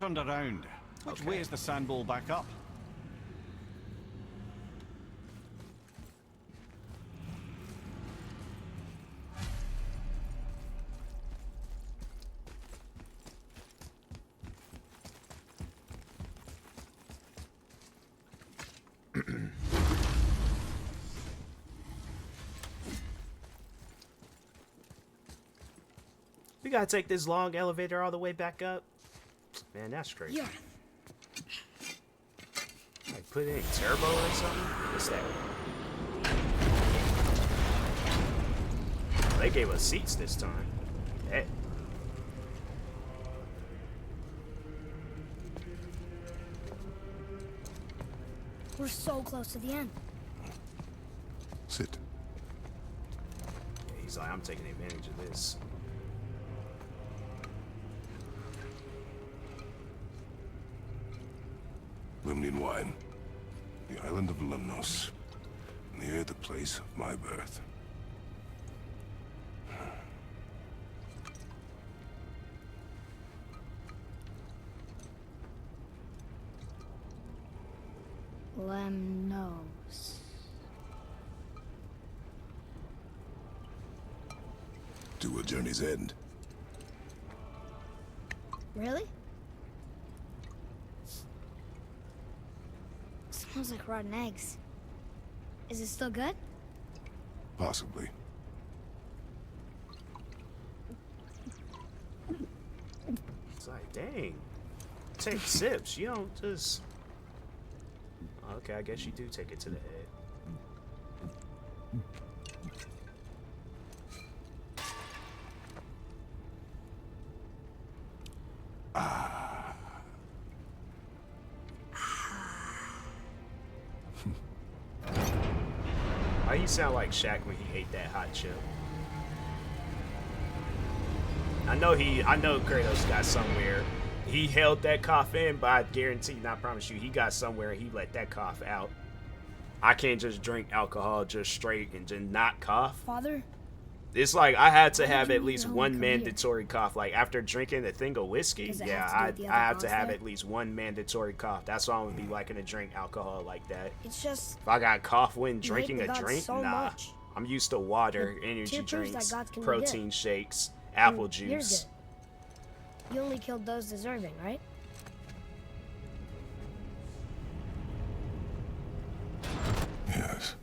turned around. Which way is the sandball back up? We gotta take this long elevator all the way back up. Man, that's crazy. Yeah. Like put in turbo or something? What's that? They gave us seats this time. Hey. We're so close to the end. Sit. He's like, I'm taking advantage of this. Limnian wine. The island of Lemnos. Near the place of my birth. Lemnos. To a journey's end. Really? Smells like rotten eggs. Is it still good? Possibly. It's like, dang. Take sips. You don't just... Okay, I guess you do take it to the head. Why you sound like Shaq when he ate that hot chip? I know Kratos got somewhere. He held that cough in, but I guarantee, and I promise you, he got somewhere and he let that cough out. I can't just drink alcohol just straight and just not cough. Father? It's like I had to have you at leave least your one own career? mandatory cough. Like after drinking a thing of whiskey, Does it yeah, have to do with the I other have to have conflict? at least one mandatory cough. That's why I'm gonna be liking to drink alcohol like that. It's just If I got cough when hate drinking the a gods drink, so nah. much. I'm used to water, But energy tear proves that drinks, gods can be protein good. shakes, apple And you're juice. good. You only killed those deserving, right? Yes.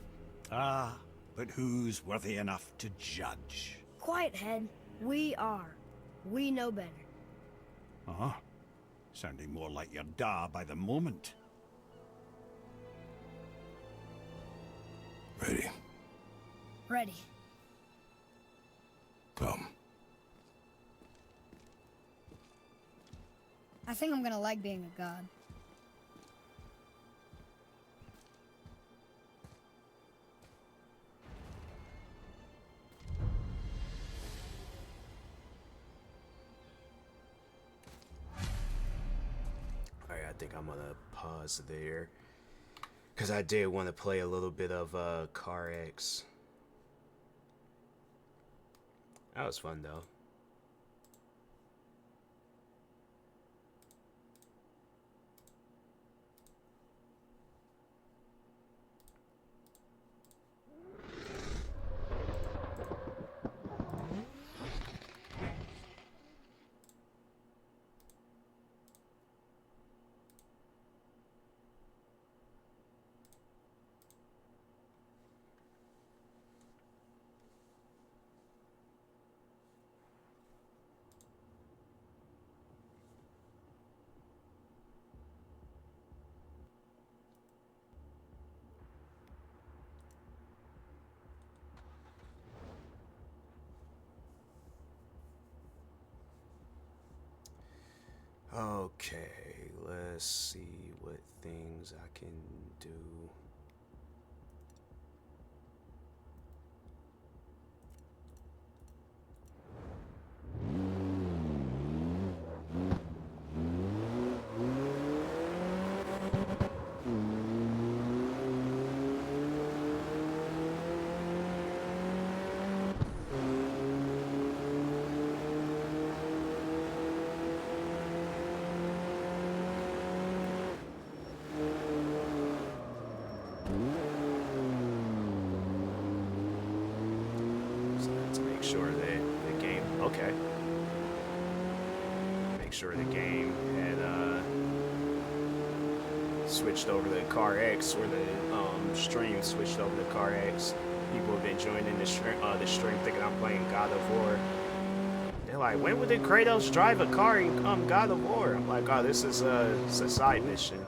Ah, but who's worthy enough to judge? Quiet, head. We are. We know better. Uh-huh. Sounding more like your da by the moment. Ready. Come. I think I'm gonna like being a god. Alright, I think I'm gonna pause there. Because I did want to play a little bit of CARX. That was fun though. Okay, let's see what things I can do. So let's make sure that the game, okay. Make sure the game had switched over to CARX, or the stream switched over to CARX. People have been joining the stream thinking I'm playing God of War. They're like, when would Kratos drive a car in God of War? I'm like, oh, this is a side mission.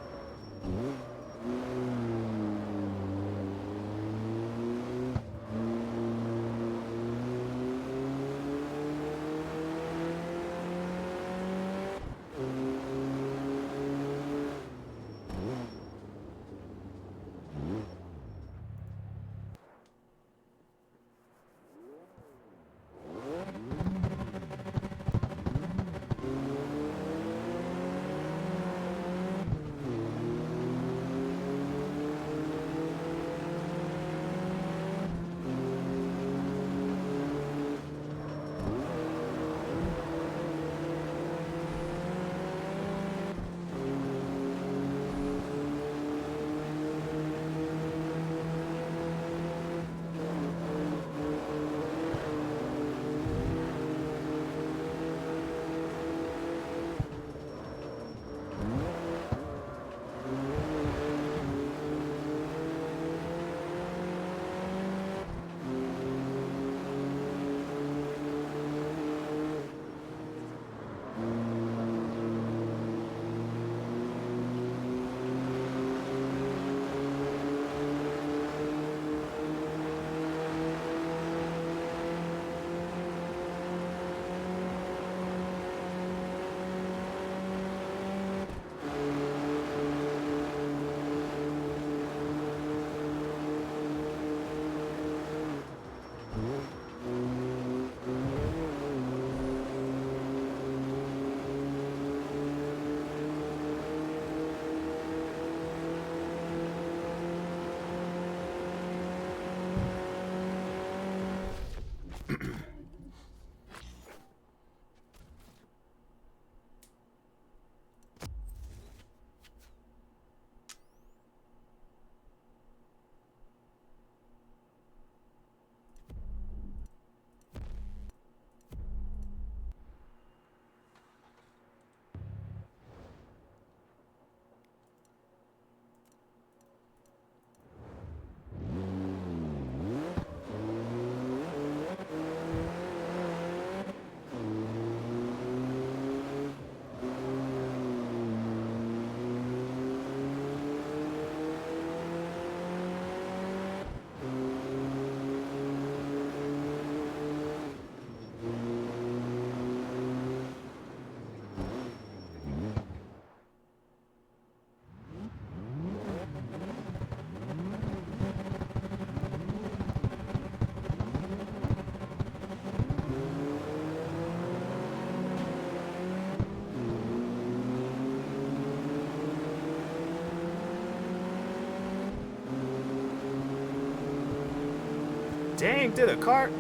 Dang, did a car...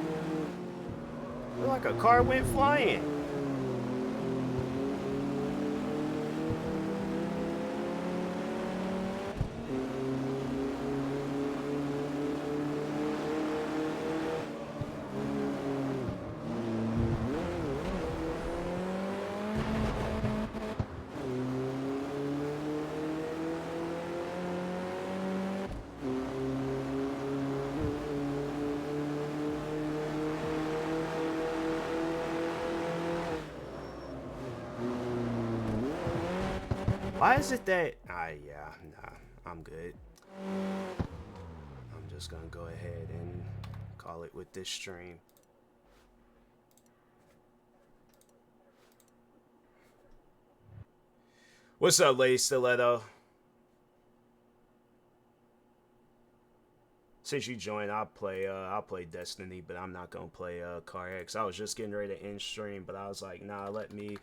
Looked like a car went flying. Why is it that... yeah, nah, I'm good. I'm just gonna go ahead and call it with this stream. What's up, Lady Stiletto? Since you joined, I'll play Destiny, but I'm not gonna play CARX. I was just getting ready to end stream, but I was like, nah, let me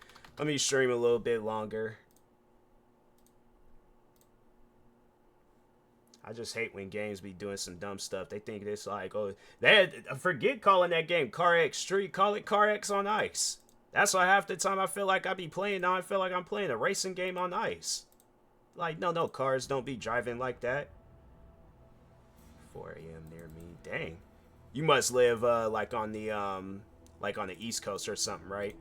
stream a little bit longer. I just hate when games be doing some dumb stuff. They think it's like, oh, forget calling that game CARX Street. Call it CARX on Ice. That's why half the time I feel like I be playing now. I feel like I'm playing a racing game on ice. Like, no, cars don't be driving like that. 4 a.m. near me. Dang. You must live like on the East Coast or something, right?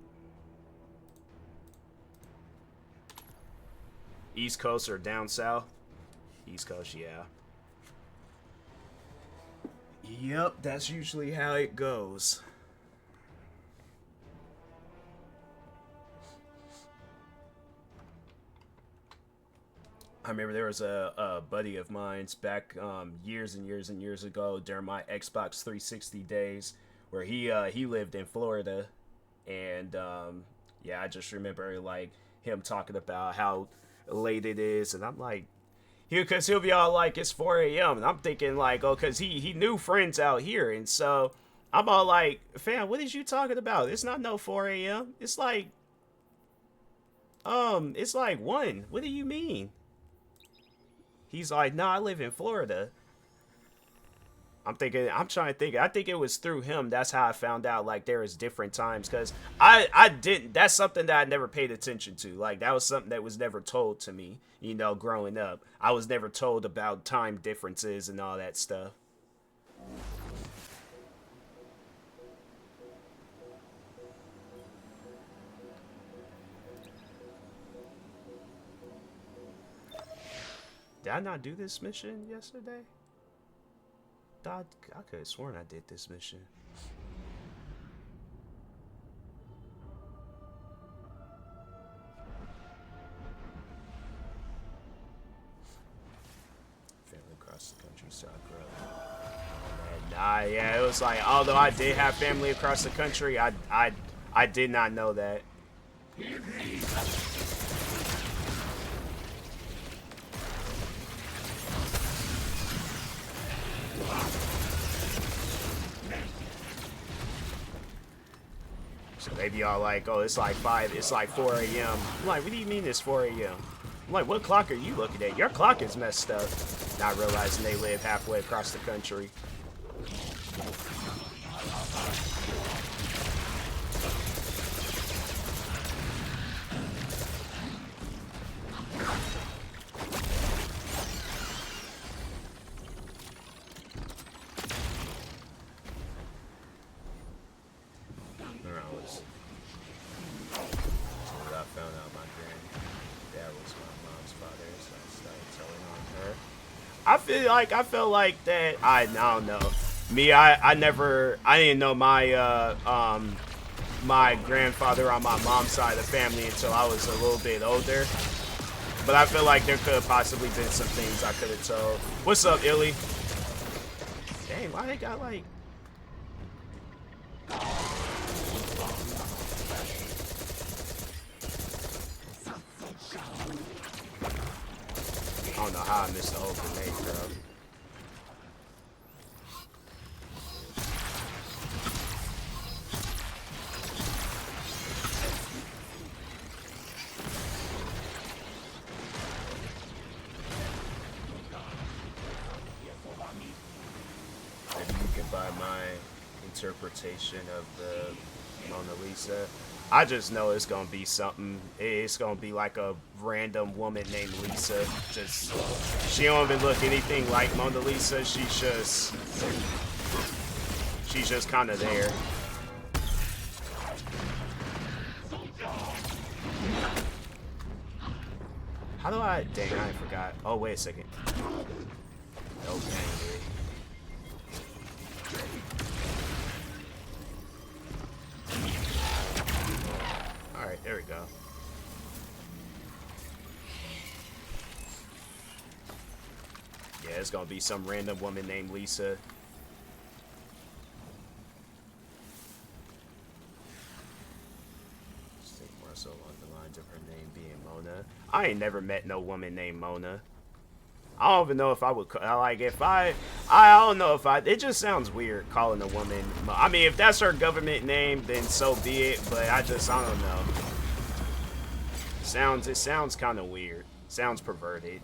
East Coast or down south? East Coast, yeah. Yep, that's usually how it goes. I remember there was a buddy of mine's back years and years and years ago during my Xbox 360 days where he lived in Florida, and yeah, I just remember like him talking about how late it is, and I'm like, because he'll be all like, it's 4 a.m. And I'm thinking like, oh, because he knew friends out here. And so I'm all like, fam, what is you talking about? It's not no 4 a.m. It's like 1. What do you mean? He's like, no, I live in Florida. I'm trying to think. I think it was through him. That's how I found out like there is different times. Because I didn't, that's something that I never paid attention to. Like that was something that was never told to me, you know, growing up. I was never told about time differences and all that stuff. Did I not do this mission yesterday? I could have sworn I did this mission. Family across the country, South Nah, yeah, it was like, although I did have family across the country, I did not know that. So they be all like, oh, it's like 4 a.m. I'm like, what do you mean it's 4 a.m.? I'm like, what clock are you looking at? Your clock is messed up. Not realizing they live halfway across the country. I felt like that. I don't know. Me, I didn't know my my grandfather on my mom's side of the family until I was a little bit older. But I feel like there could have possibly been some things I could have told. What's up, Illy? Dang, why they got like... I don't know how I missed the whole grenade, bro. Maybe you can buy mine. interpretation of the Mona Lisa. I just know it's gonna be something. It's gonna be like a random woman named Lisa. Just she don't even look anything like Mona Lisa. She's just kind of there. How do I? Dang, I forgot. Oh, wait a second. Okay. Alright, there we go. Yeah, it's gonna be some random woman named Lisa. Think more so along the lines of her name being Mona. I ain't never met no woman named Mona. I don't even know if I would, like, if I don't know if it just sounds weird calling a woman, I mean, if that's her government name, then so be it, but I don't know. It sounds kind of weird. Sounds perverted.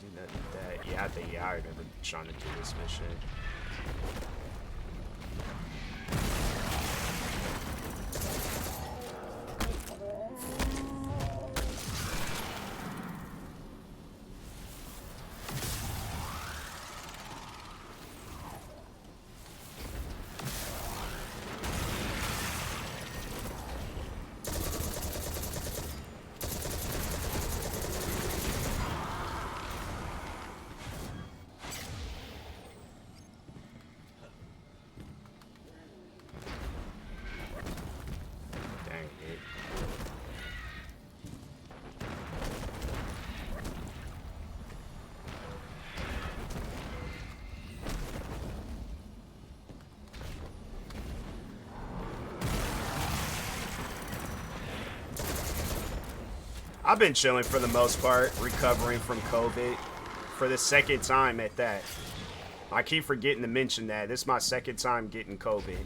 Do nothing with that. Yeah, I remember trying to do this mission. I've been chilling for the most part, recovering from COVID for the second time at that. I keep forgetting to mention that. This is my second time getting COVID.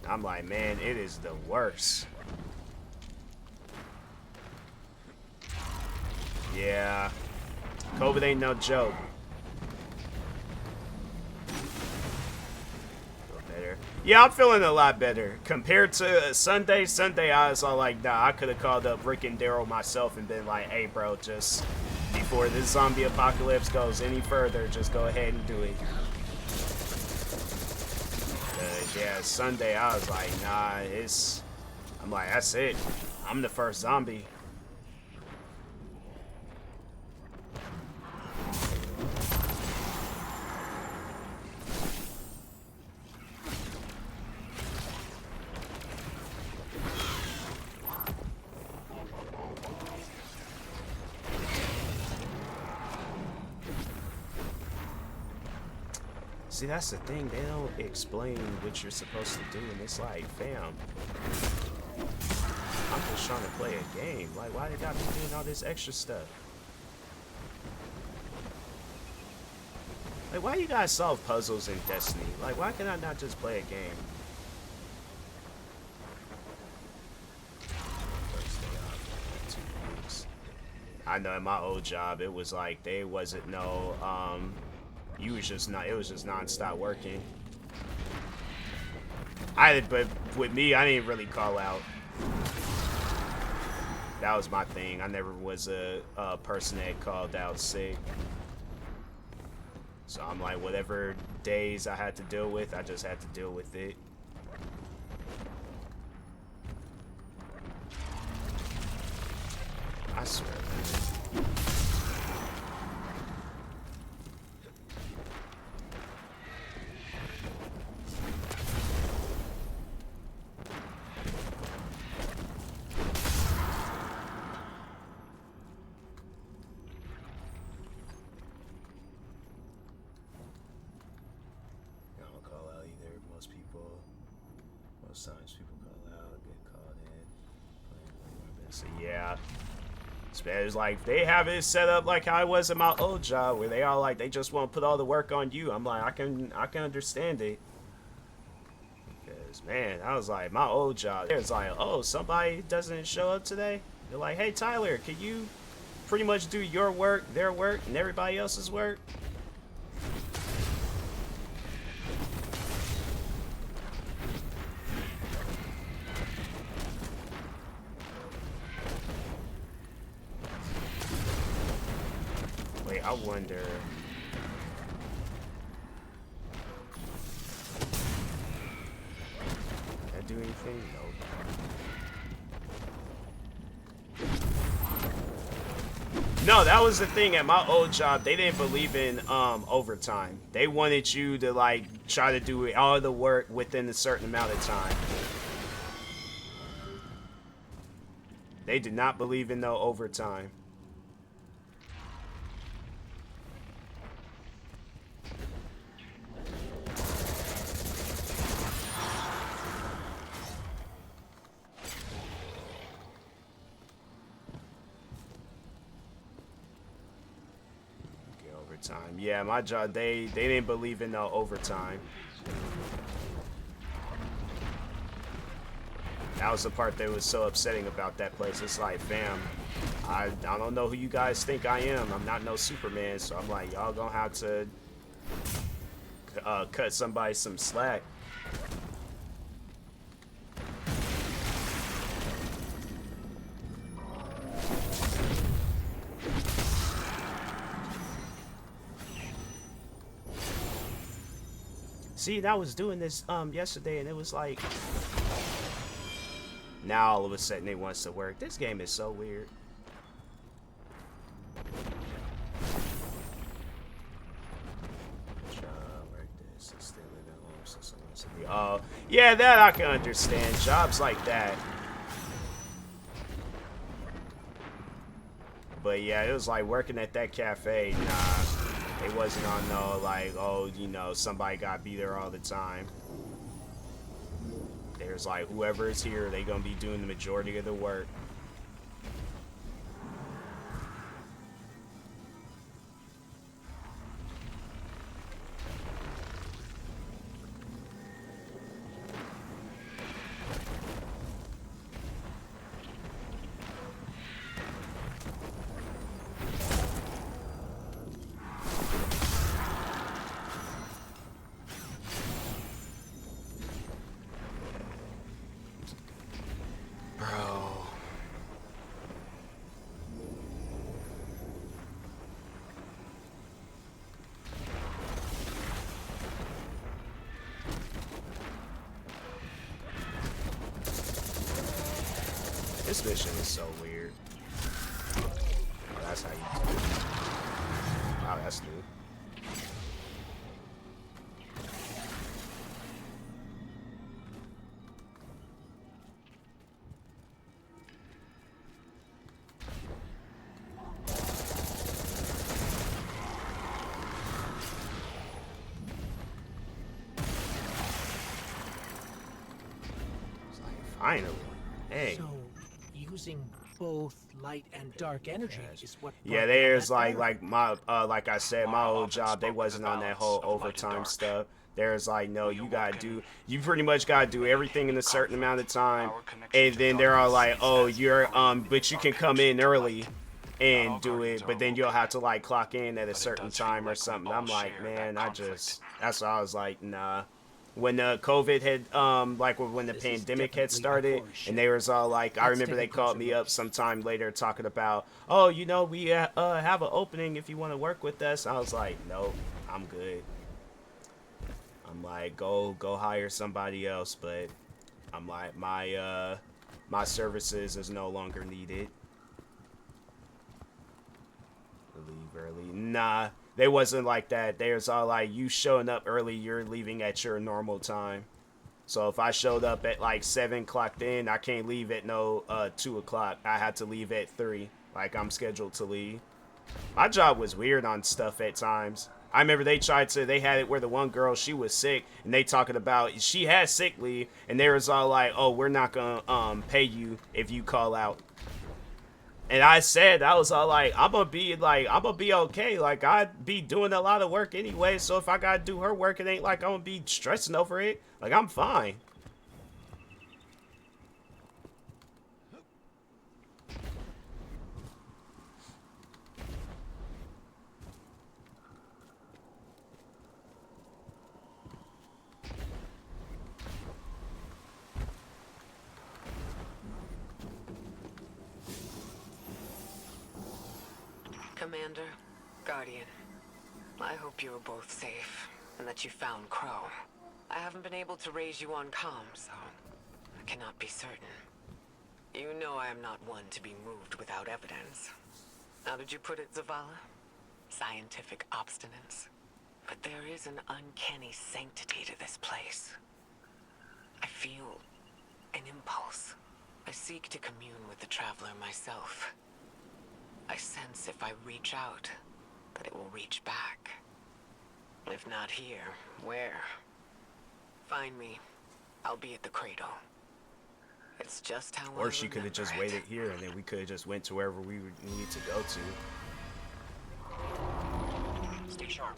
I'm like, man, it is the worst. Yeah. COVID ain't no joke. Yeah, I'm feeling a lot better. Compared to Sunday, I was all like, nah, I could have called up Rick and Daryl myself and been like, hey, bro, just before this zombie apocalypse goes any further, just go ahead and do it. Yeah, Sunday, I was like, nah, I'm like, that's it. I'm the first zombie. See, that's the thing. They don't explain what you're supposed to do, and it's like, fam, I'm just trying to play a game. Like, why they got me doing all this extra stuff? Like, why you guys solve puzzles in Destiny? Like, why can I not just play a game? First day off, 2 weeks. I know in my old job, it was like, there wasn't no, it was just non-stop working. But with me, I didn't really call out. That was my thing. I never was a person that called out sick. So I'm like, whatever days I had to deal with, I just had to deal with it. I swear, man. Sometimes people call out, get called in. So yeah, it's like they have it set up like how I was in my old job, where they all like they just want to put all the work on you. I'm like, I can understand it, because man, I was like, my old job, it's like, oh, somebody doesn't show up today. They're like, hey Tyler, can you pretty much do your work, their work, and everybody else's work. Wait, I wonder. Did I do anything? Nope. No, that was the thing at my old job. They didn't believe in overtime. They wanted you to like try to do all the work within a certain amount of time. They did not believe in no overtime. Overtime. Yeah, my job, they didn't believe in no overtime. That was the part that was so upsetting about that place. It's like, fam, I don't know who you guys think I am. I'm not no Superman, so I'm like, y'all gonna have to cut somebody some slack. See, and I was doing this yesterday, and it was like, now all of a sudden it wants to work. This game is so weird. Oh, yeah, that I can understand. Jobs like that. But yeah, it was like working at that cafe. Nah. It wasn't on no, like, oh, you know, somebody got to be there all the time. There's like, whoever is here, they going to be doing the majority of the work. This mission is so weird. Oh, that's how you do it. Wow, that's new. It's like, finally. Hey. So, using both light and dark energy is what. Yeah, there's like my like I said, my old job, they wasn't on that whole overtime stuff. There's like, no, you pretty much gotta do everything in a certain amount of time, and then they're all like, oh, you're but you can come in early and do it, but then you'll have to like clock in at a certain time or something. I'm like, man, that's why I was like, nah. When COVID had, like when the pandemic had started, and they was all like, I remember they called me up sometime later talking about, oh, you know, we have an opening if you want to work with us. I was like, nope, I'm good. I'm like, go hire somebody else, but I'm like, my services is no longer needed. Leave early. Nah. They wasn't like that. They was all like, you showing up early, you're leaving at your normal time. So if I showed up at like 7 clocked in, I can't leave at no 2 o'clock. I had to leave at 3. Like I'm scheduled to leave. My job was weird on stuff at times. I remember they had it where the one girl, she was sick, and they talking about she had sick leave, and they was all like, oh, we're not gonna pay you if you call out. And I was all like, I'm gonna be okay. Like, I'd be doing a lot of work anyway, so if I gotta do her work, it ain't like I'm gonna be stressing over it. Like, I'm fine. Commander, Guardian, I hope you are both safe, and that you found Crow. I haven't been able to raise you on comms, so I cannot be certain. You know I am not one to be moved without evidence. How did you put it, Zavala? Scientific obstinance. But there is an uncanny sanctity to this place. I feel an impulse. I seek to commune with the Traveler myself. I sense if I reach out, that it will reach back. If not here, where? Find me. I'll be at the cradle. It's just how Or she could have just waited here, and then we could have just went to wherever we needed to go to. Stay sharp.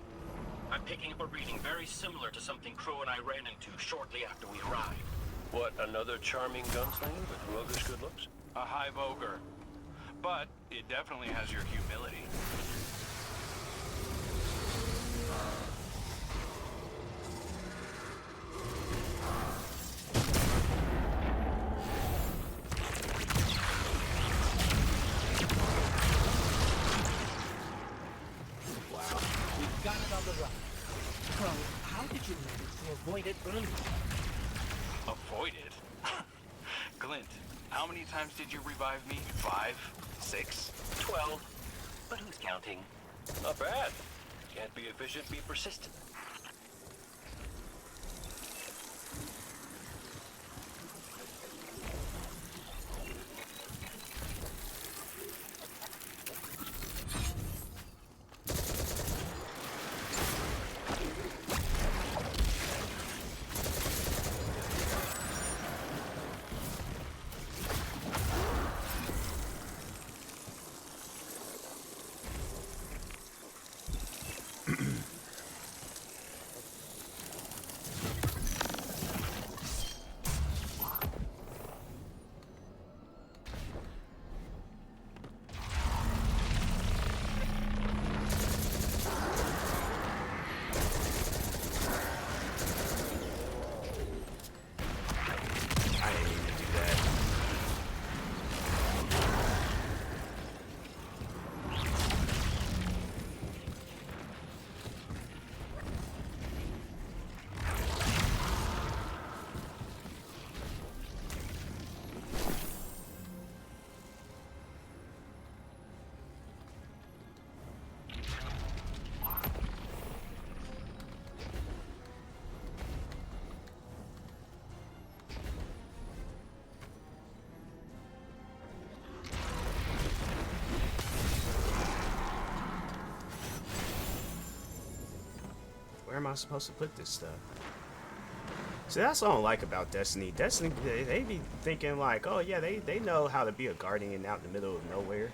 I'm picking up a reading very similar to something Crow and I ran into shortly after we arrived. What, another charming gunslinger with roguish good looks? A hive ogre. But it definitely has your humility. Wow, we've got it on the run. Crow, how did you manage to avoid it earlier? Avoid it? Glint, how many times did you revive me? 5? 6? 12. But who's counting? Not bad. Can't be efficient, be persistent. Where am I supposed to put this stuff? See, that's what I don't like about Destiny. Destiny, they be thinking like, oh yeah, they know how to be a guardian out in the middle of nowhere.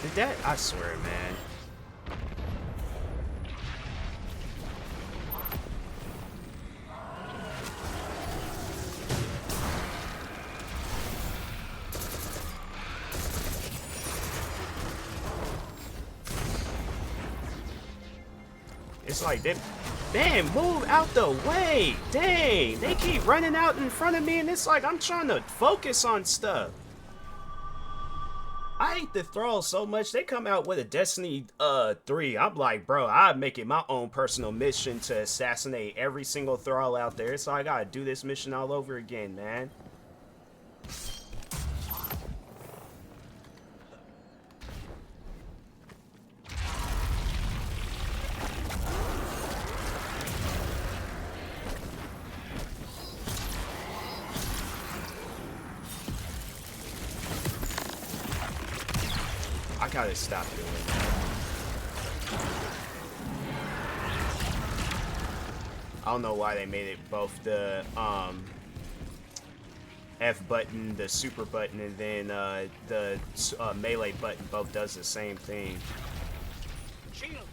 Did that? I swear, man. It's like they, man, move out the way. Dang, they keep running out in front of me, and it's like I'm trying to focus on stuff. I hate the Thralls so much. They come out with a Destiny 3. I'm like, bro, I'm making my own personal mission to assassinate every single Thrall out there. So I gotta do this mission all over again, man. gotta stop doing that. I don't know why they made it both the F button, the super button, and then the melee button both does the same thing. Shield.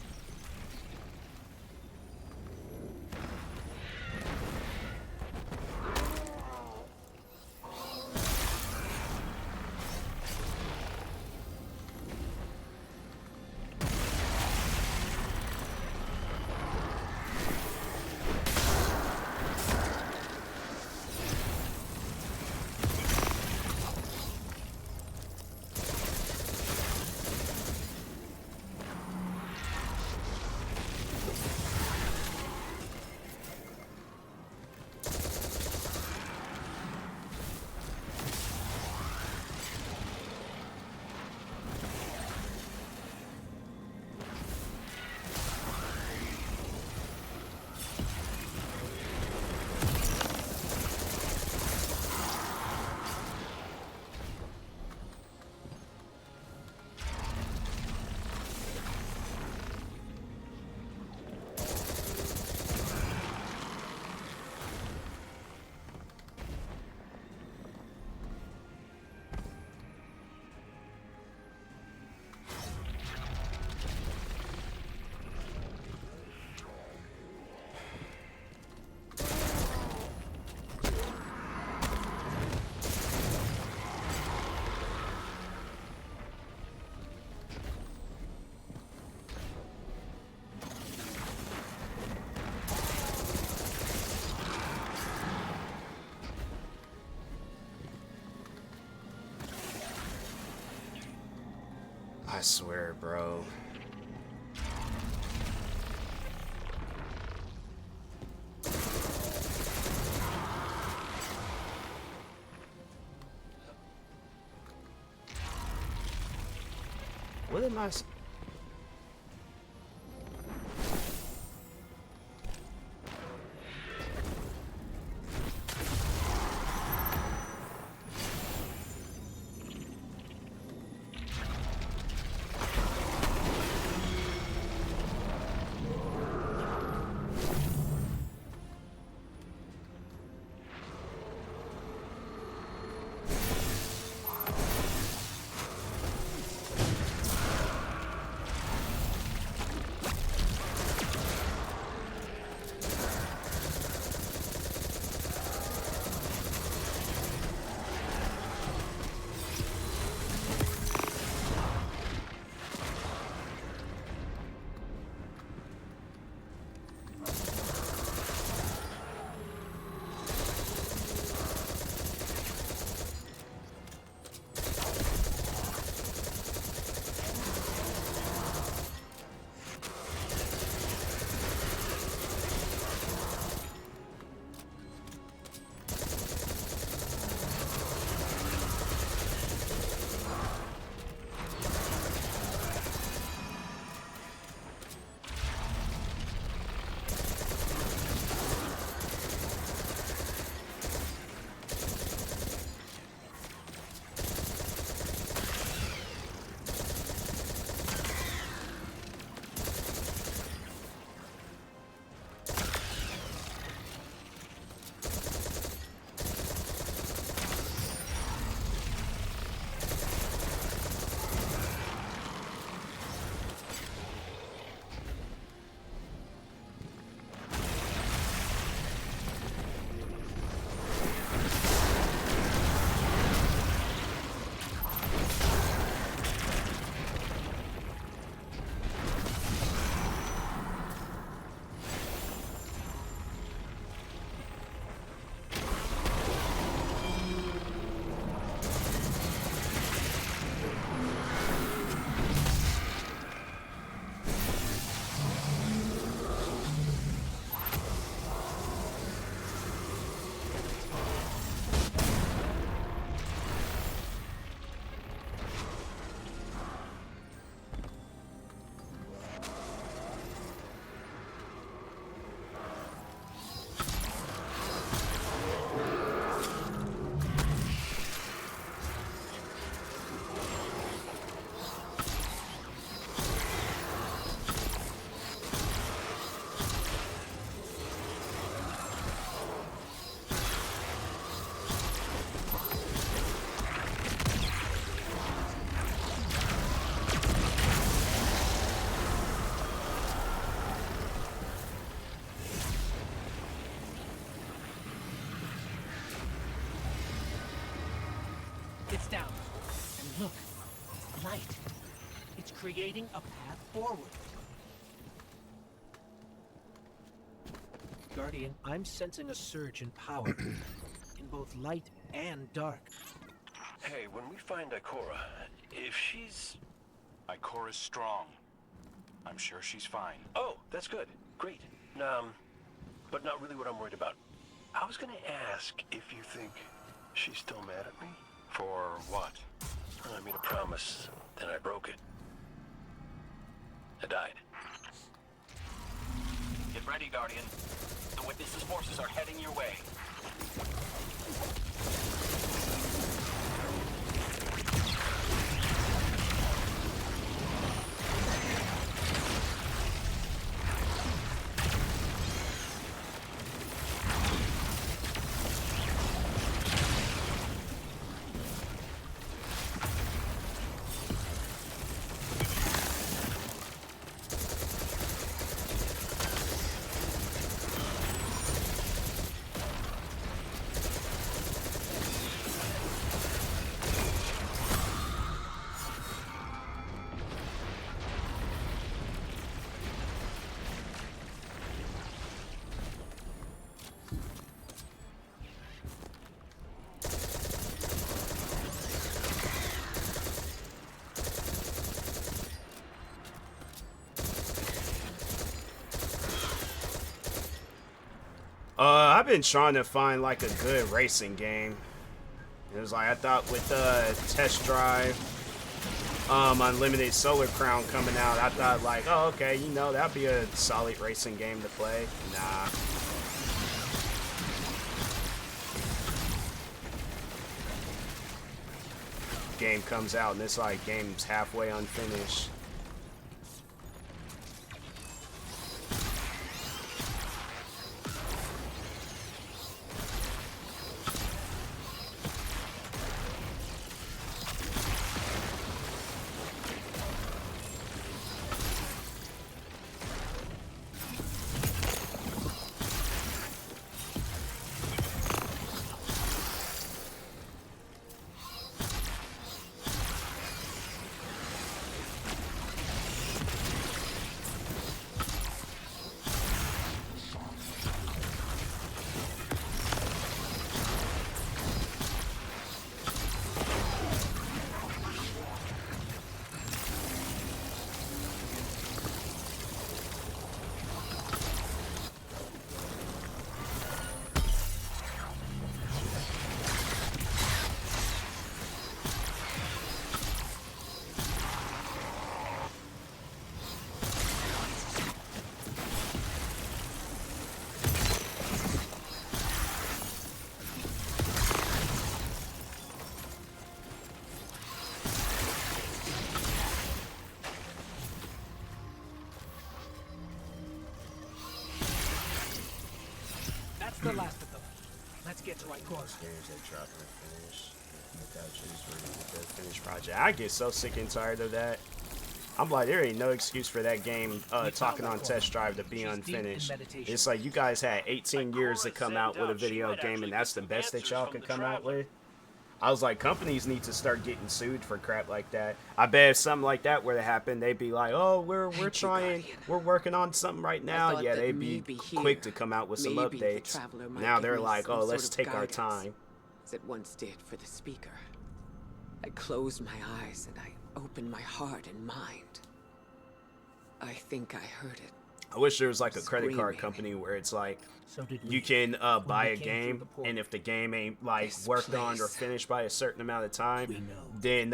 I swear, bro. What am I? down. And look, light. It's creating a path forward. Guardian, I'm sensing a surge in power. In both light and dark. Hey, when we find Ikora, if she's... Ikora's strong. I'm sure she's fine. Oh, that's good. Great. But not really what I'm worried about. I was gonna ask if you think she's still mad at me? For what? I made a promise, then I broke it. I died. Get ready, Guardian. The Witness's forces are heading your way. I've been trying to find like a good racing game. It was like I thought with Test Drive, Unlimited Solar Crown coming out, I thought like, oh okay, you know, that'd be a solid racing game to play. Nah. Game comes out and it's like game's halfway unfinished. The last of them. Let's get to Ikora. Games they drop and finish. The finished project. I get so sick and tired of that. I'm like, there ain't no excuse for that game talking on Test Drive to be unfinished. It's like you guys had 18 years to come out with a video game and that's the best that y'all could come out with. I was like, companies need to start getting sued for crap like that. I bet if something like that were to happen, they'd be like, oh, we're trying, we're working on something right now. Yeah, they'd be quick to come out with some updates. Now they're like, oh, let's take our time. As it once did for the speaker. I closed my eyes and I opened my heart and mind. I think I heard it. I wish there was like a credit card company where it's like, you can buy a game, and if the game ain't like worked on or finished by a certain amount of time, then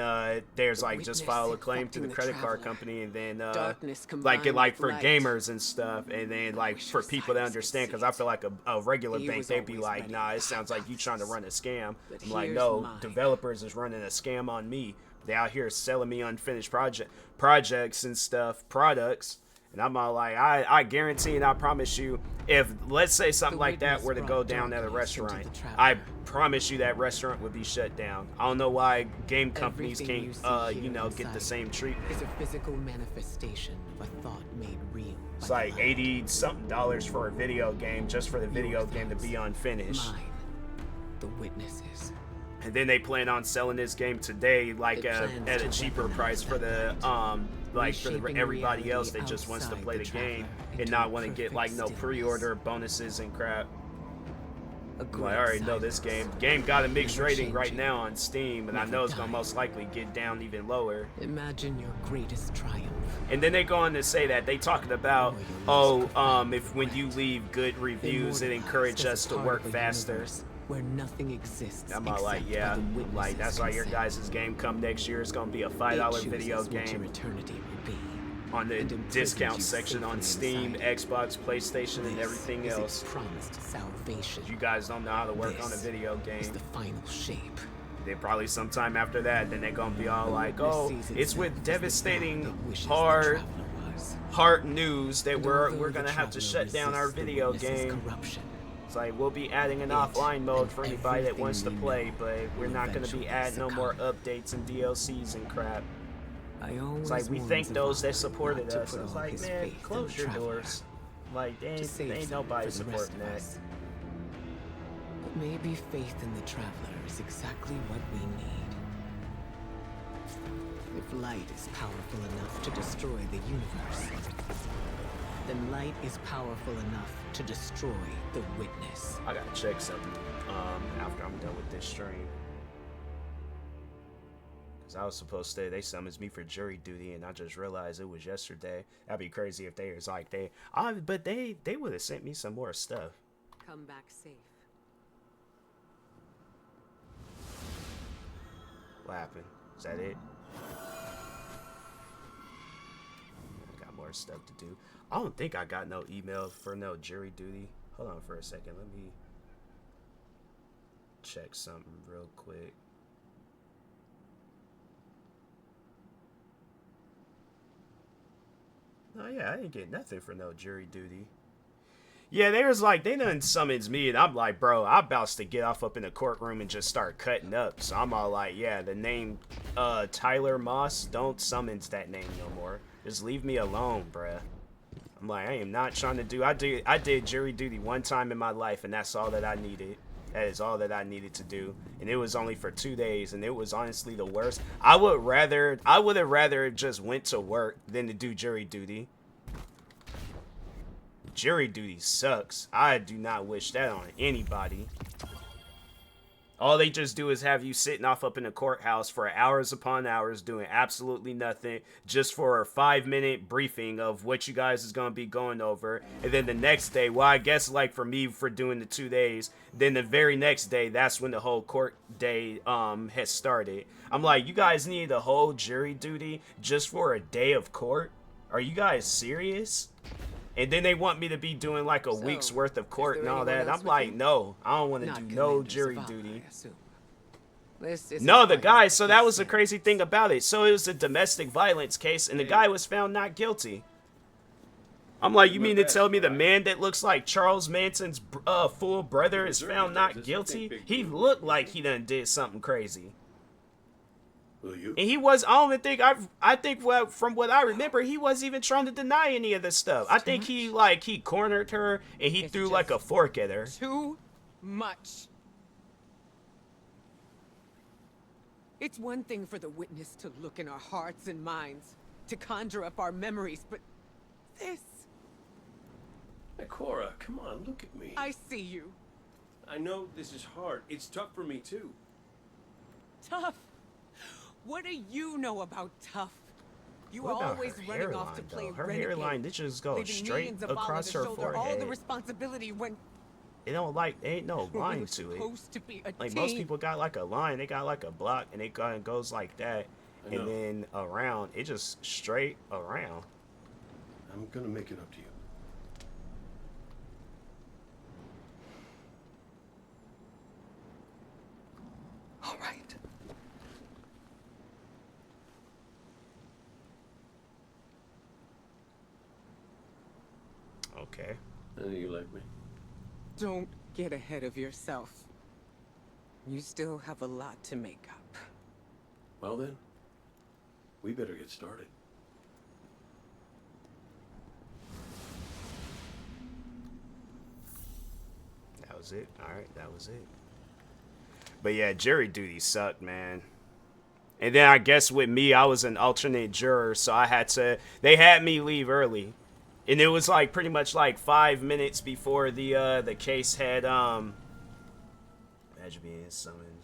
there's like just file a claim to the credit card company, and then like for gamers and stuff, and then like for people to understand, because I feel like a regular bank, they'd be like, nah, it sounds like you trying to run a scam. I'm like, no, developers is running a scam on me. They out here selling me unfinished projects and stuff, products. And I'm all like, I guarantee and I promise you, if let's say something like that were to go down at a restaurant, I promise you that restaurant would be shut down. I don't know why game companies can't, you know, get the same treatment. Is a physical manifestation of a thought made real. It's like $80-something for a video game, just for the video game to be unfinished. Mine, the witnesses. And then they plan on selling this game today, like at a cheaper price for the like for everybody else that just wants to play the game and not want to get like no pre-order bonuses and crap. Like, I already know this game. Game got a mixed rating right now on Steam, and I know it's gonna most likely get down even lower. Imagine your greatest triumph. And then they go on to say that they talking about, if when you leave good reviews, it encourages us to work faster. Where nothing exists. I'm all like, yeah, like that's why your guys' game come next year. It's gonna be a $5 video game on the discount section on Steam, Xbox, PlayStation, and everything else. Promised salvation. You guys don't know how to work on a video game. Is the final shape. They probably sometime after that, then they're gonna be all like, oh, it's with devastating heart news that we're gonna have to shut down our video game. It's like, we'll be adding an offline mode for anybody that wants to play, but we're not gonna be adding no more updates and DLCs and crap. It's like, we thank those that supported us. It's like, man, close your doors. Like, they ain't nobody supporting that. But maybe faith in the traveler is exactly what we need. If light is powerful enough to destroy the universe, then light is powerful enough to destroy the witness. I gotta check something after I'm done with this stream. I was supposed to, they summons me for jury duty, and I just realized it was yesterday. That'd be crazy if they was like, but they would have sent me some more stuff. Come back safe. What happened? Is that it? I got more stuff to do. I don't think I got no email for no jury duty. Hold on for a second. Let me check something real quick. Oh yeah, I didn't get nothing for no jury duty. Yeah, they was like, they done summons me, and I'm like, bro, I'm about to get off up in the courtroom and just start cutting up. So I'm all like, yeah, the name Tyler Moss, don't summons that name no more. Just leave me alone, bruh. I'm like, I am not trying to do, I did jury duty one time in my life, and that's all that I needed. That is all that I needed to do, and it was only for 2 days, and it was honestly the worst. I would have rather just went to work than to do jury duty. Jury duty sucks. I do not wish that on anybody. All they just do is have you sitting off up in the courthouse for hours upon hours doing absolutely nothing, just for a 5-minute briefing of what you guys is going to be going over. And then the next day, well, I guess like for me for doing the 2 days, then the very next day, that's when the whole court day has started. I'm like, you guys need a whole jury duty just for a day of court? Are you guys serious? And then they want me to be doing like a week's worth of court and all that. I'm like, no, I don't want to do no jury duty. No, the guy, so that was the crazy thing about it. So it was a domestic violence case, and the guy was found not guilty. I'm like, you mean to tell me the man that looks like Charles Manson's full brother is found not guilty? He looked like he done did something crazy. And he was, I don't even think, I think from what I remember, he wasn't even trying to deny any of this stuff. I think he cornered her and he threw like a fork at her. Too much. It's one thing for the witness to look in our hearts and minds, to conjure up our memories, but this... Hey, Cora, come on, look at me. I see you. I know this is hard. It's tough for me, too. Tough? What do you know about tough? You are always running off to play her hairline, this just goes straight across her forehead. All the responsibility when it don't ain't no line to it. Like most people got like a line, they got like a block, and it kind of goes like that, and then around. It just straight around. I'm gonna make it up to you. All right. Okay. You like me? Don't get ahead of yourself. You still have a lot to make up. Well then, we better get started. That was it. All right, that was it. But yeah, jury duty sucked, man. And then I guess with me, I was an alternate juror, so they had me leave early. And it was like pretty much like 5 minutes before the case had imagine being summoned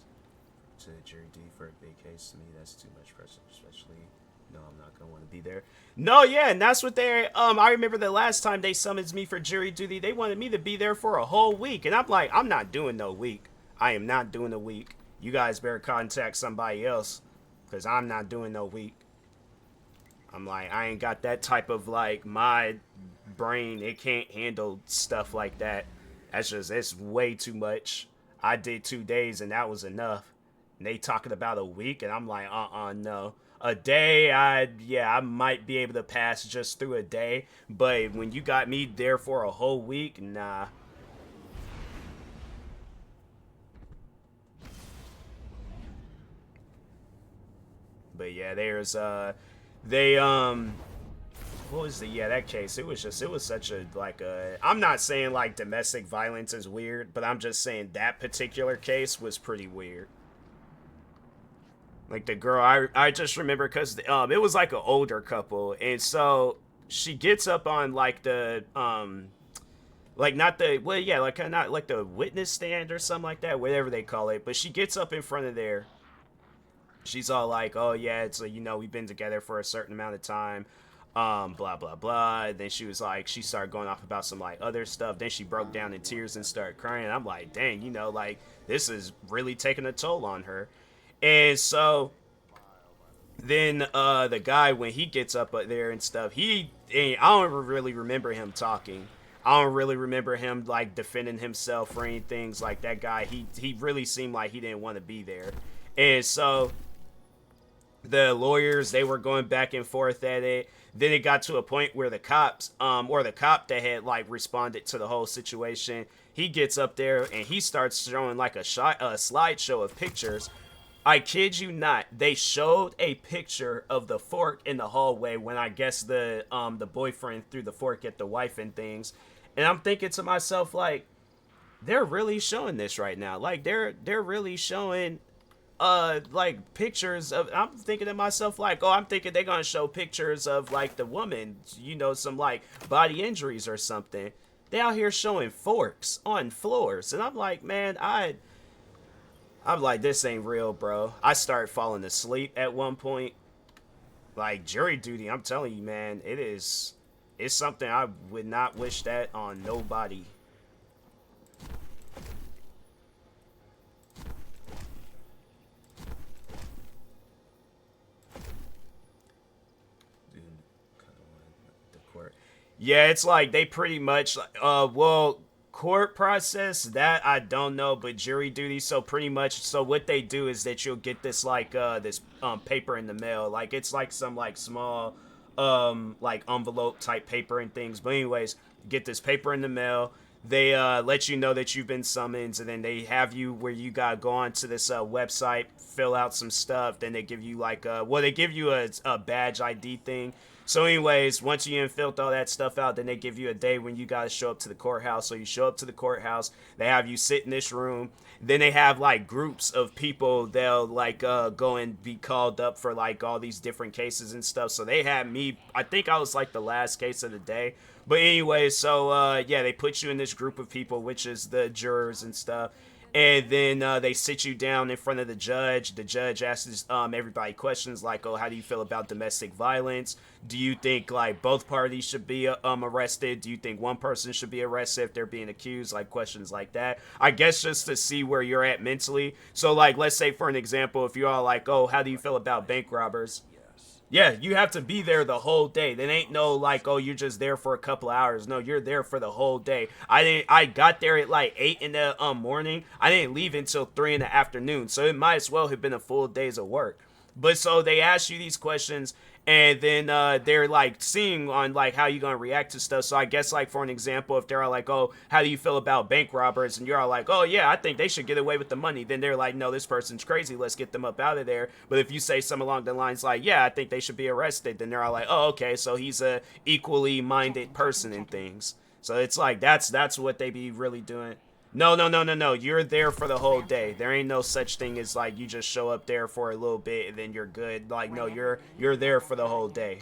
to jury duty for a big case. To me, that's too much pressure, especially no, I'm not gonna want to be there. No, yeah, and that's what they I remember the last time they summoned me for jury duty, they wanted me to be there for a whole week, and I'm like, I'm not doing no week. I am not doing a week. You guys better contact somebody else, because I'm not doing no week. I'm like, I ain't got that type of, like, my brain, it can't handle stuff like that. It's way too much. I did 2 days, and that was enough. And they talking about a week, and I'm like, no. A day, I might be able to pass just through a day, but when you got me there for a whole week, nah. But yeah, there's what was that case? It was such a, like, I'm not saying like domestic violence is weird, but I'm just saying that particular case was pretty weird. Like the girl, I just remember because it was like an older couple, and so she gets up on like the like not the not like the witness stand or something like that, whatever they call it, but she gets up in front of there. She's all like, oh yeah, it's like, we've been together for a certain amount of time, blah blah blah. And then she was like, she started going off about some like other stuff. Then she broke down in tears and started crying. I'm like, dang, like this is really taking a toll on her. And so then the guy, when he gets up there and stuff, I don't really remember him talking. I don't really remember him like defending himself or anything like that guy. He really seemed like he didn't want to be there. And so the lawyers, they were going back and forth at it. Then it got to a point where the cops, or the cop that had like responded to the whole situation, he gets up there and he starts showing like a slideshow of pictures. I kid you not, they showed a picture of the fork in the hallway when I guess the boyfriend threw the fork at the wife and things. And I'm thinking to myself, like, they're really showing this right now. Like they're really showing like pictures of, I'm thinking to myself like, I'm thinking they're gonna show pictures of like the woman, some like body injuries or something. They out here showing forks on floors, and I'm like, man, I'm like, this ain't real, bro. I started falling asleep at one point. Like, jury duty, I'm telling you, man, it's something I would not wish that on nobody. Yeah, it's like they pretty much, court process, that I don't know, but jury duty, so pretty much, so what they do is that you'll get this like this paper in the mail, like it's like some like small like envelope type paper and things, but anyways, get this paper in the mail. They let you know that you've been summoned, and then they have you where you gotta go on to this website, fill out some stuff, then they give you like they give you a badge ID thing. So anyways, once you filled all that stuff out, then they give you a day when you got to show up to the courthouse. So you show up to the courthouse, they have you sit in this room. Then they have like groups of people they'll like go and be called up for like all these different cases and stuff. So they had me, I think I was like the last case of the day. But anyway, so yeah, they put you in this group of people, which is the jurors and stuff. And then they sit you down in front of the judge. The judge asks everybody questions like, how do you feel about domestic violence? Do you think like both parties should be arrested? Do you think one person should be arrested if they're being accused? Like questions like that. I guess just to see where you're at mentally. So like, let's say for an example, if you're all like, how do you feel about bank robbers? Yeah, you have to be there the whole day. There ain't no like, you're just there for a couple hours. No, you're there for the whole day. I got there at like 8 in the morning. I didn't leave until 3 in the afternoon. So it might as well have been a full days of work. But so they ask you these questions, and then they're like seeing on like how you gonna react to stuff. So I guess like for an example, if they're all like, how do you feel about bank robbers? And you're all like, yeah, I think they should get away with the money. Then they're like, no, this person's crazy. Let's get them up out of there. But if you say something along the lines like, yeah, I think they should be arrested, then they're all like, okay, so he's a equally minded person and things. So it's like that's what they be really doing. No, no, no, no, no. You're there for the whole day. There ain't no such thing as like you just show up there for a little bit and then you're good. Like no, you're there for the whole day.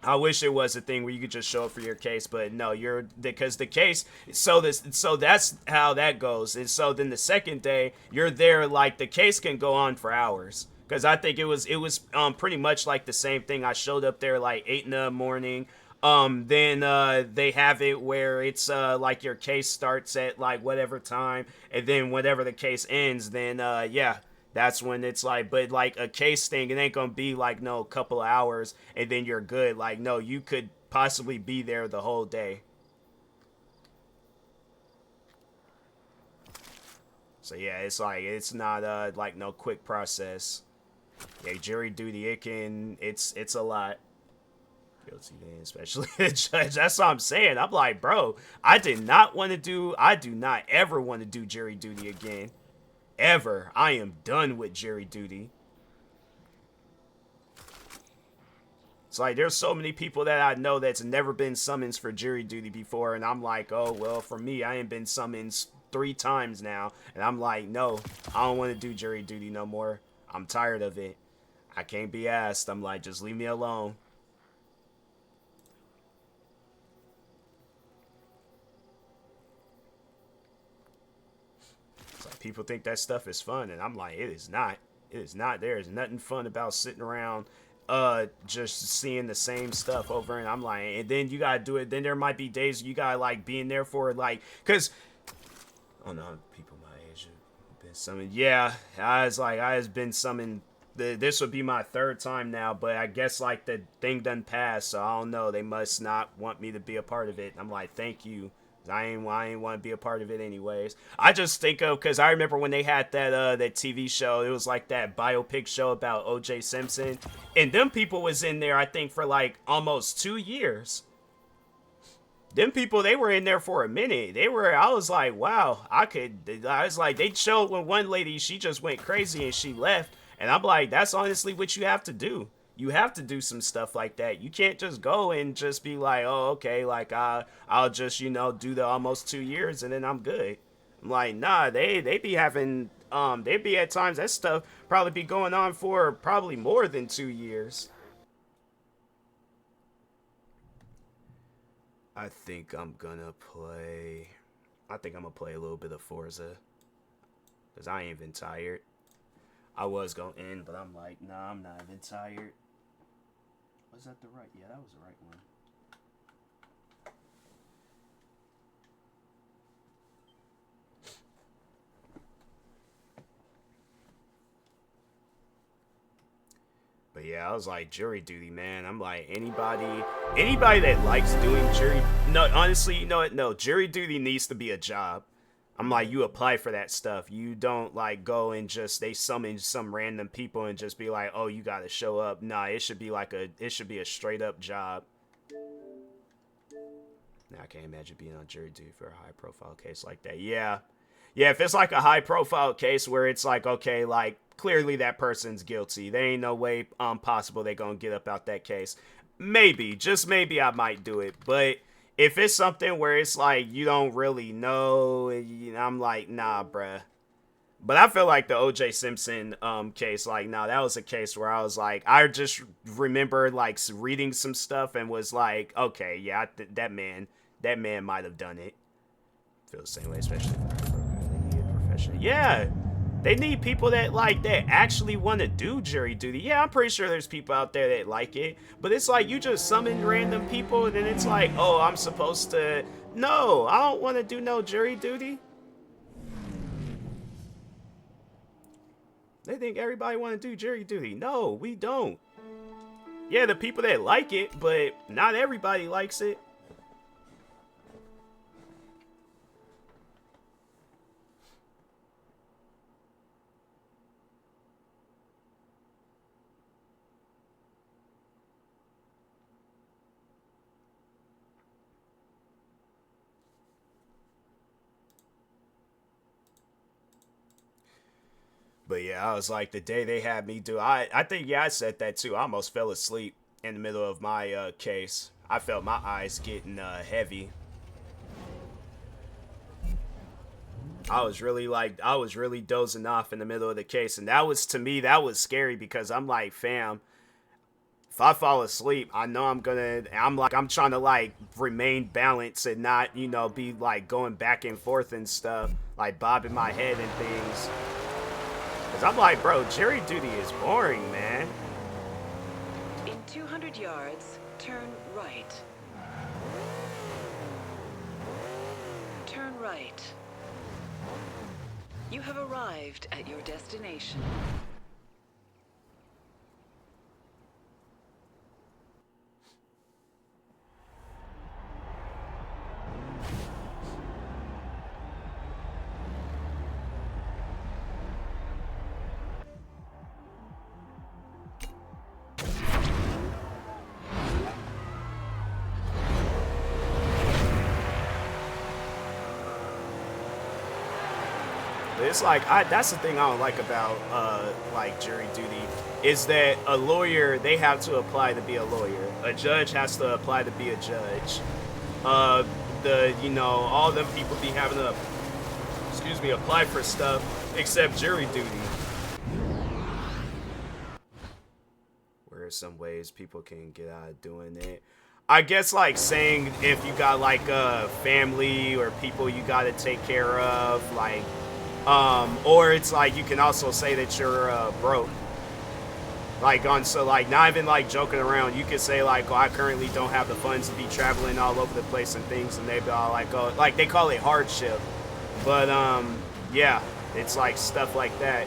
I wish it was a thing where you could just show up for your case, but no, you're because the case. So that's how that goes. And so then the second day you're there, like the case can go on for hours. Because I think it was pretty much like the same thing. I showed up there like 8 in the morning. Then they have it where it's like your case starts at like whatever time, and then whenever the case ends, then yeah. That's when it's like, but like a case thing, it ain't gonna be like no couple of hours and then you're good. Like, no, you could possibly be there the whole day. So yeah, it's like, it's not like no quick process. Yeah, jury duty, it's a lot. Guilty then, especially the judge. That's what I'm saying. I'm like, bro, I do not ever want to do jury duty again. Ever. I am done with jury duty. It's like there's so many people that I know that's never been summoned for jury duty before, and I'm like, oh well, for me, I ain't been summoned 3 times now, and I'm like, no, I don't want to do jury duty no more. I'm tired of it. I can't be asked. I'm like, just leave me alone. People think that stuff is fun, and I'm like, it is not. It is not. There is nothing fun about sitting around just seeing the same stuff over, and I'm like, and then you gotta do it. Then there might be days you gotta like be in there for like, because I don't know, people my age have been summoned. Yeah, I was been summoned. This would be my 3rd time now, but I guess like the thing done passed, so I don't know, they must not want me to be a part of it. I'm like, thank you. I ain't want to be a part of it anyways. I just think of, because I remember when they had that TV show, it was like that biopic show about O.J. Simpson, and them people was in there, I think, for like almost 2 years. Them people, they were in there for a minute. I was like, wow, I was like, they showed when one lady, she just went crazy and she left, and I'm like, that's honestly what you have to do. You have to do some stuff like that. You can't just go and just be like, oh, okay, like I'll just, you know, do the almost 2 years and then I'm good. I'm like, nah, they be having they be at times that stuff probably be going on for probably more than 2 years. I think I'm gonna play a little bit of Forza, because I ain't even tired. I was gonna end, but I'm like, nah, I'm not even tired. Was that the right? Yeah, that was the right one. But yeah, I was like, jury duty, man. I'm like, anybody that likes doing jury, no, honestly, you know what? No, jury duty needs to be a job. I'm like, you apply for that stuff. You don't like go and just, they summon some random people and just be like, oh, you gotta show up. Nah, it should be like it should be a straight up job. Now I can't imagine being on jury duty for a high profile case like that. Yeah. Yeah, if it's like a high profile case where it's like, okay, like clearly that person's guilty. There ain't no way possible they gonna get up out that case. Maybe, just maybe I might do it. But if it's something where it's like you don't really know, I'm like, nah, bruh. But I feel like the O.J. Simpson case, like, nah, that was a case where I was like, I just remember like reading some stuff and was like, okay, yeah, that man might have done it. Feel the same way, especially professional. Yeah, they need people that actually want to do jury duty. Yeah, I'm pretty sure there's people out there that like it, but it's like you just summon random people and then it's like, oh, I'm supposed to. No, I don't want to do no jury duty. They think everybody want to do jury duty. No, we don't. Yeah, the people that like it, but not everybody likes it. But yeah, I was like, the day they had me do, I think, yeah, I said that too. I almost fell asleep in the middle of my case. I felt my eyes getting heavy. I was really dozing off in the middle of the case, and that was, to me, that was scary because I'm like, fam, if I fall asleep, I know I'm trying to like remain balanced and not, you know, be like going back and forth and stuff, like bobbing my head and things. Cause I'm like, bro, jury duty is boring, man. In 200 yards, turn right. Turn right. You have arrived at your destination. It's like, that's the thing I don't like about like jury duty, is that a lawyer, they have to apply to be a lawyer. A judge has to apply to be a judge. You know, all them people be having to, apply for stuff except jury duty. Where are some ways people can get out of doing it? I guess like saying if you got like a family or people you got to take care of, like, or it's like you can also say that you're broke. Like so like not even like joking around, you could say like, oh, I currently don't have the funds to be traveling all over the place and things, and they be all like, oh, like they call it hardship. But yeah, it's like stuff like that.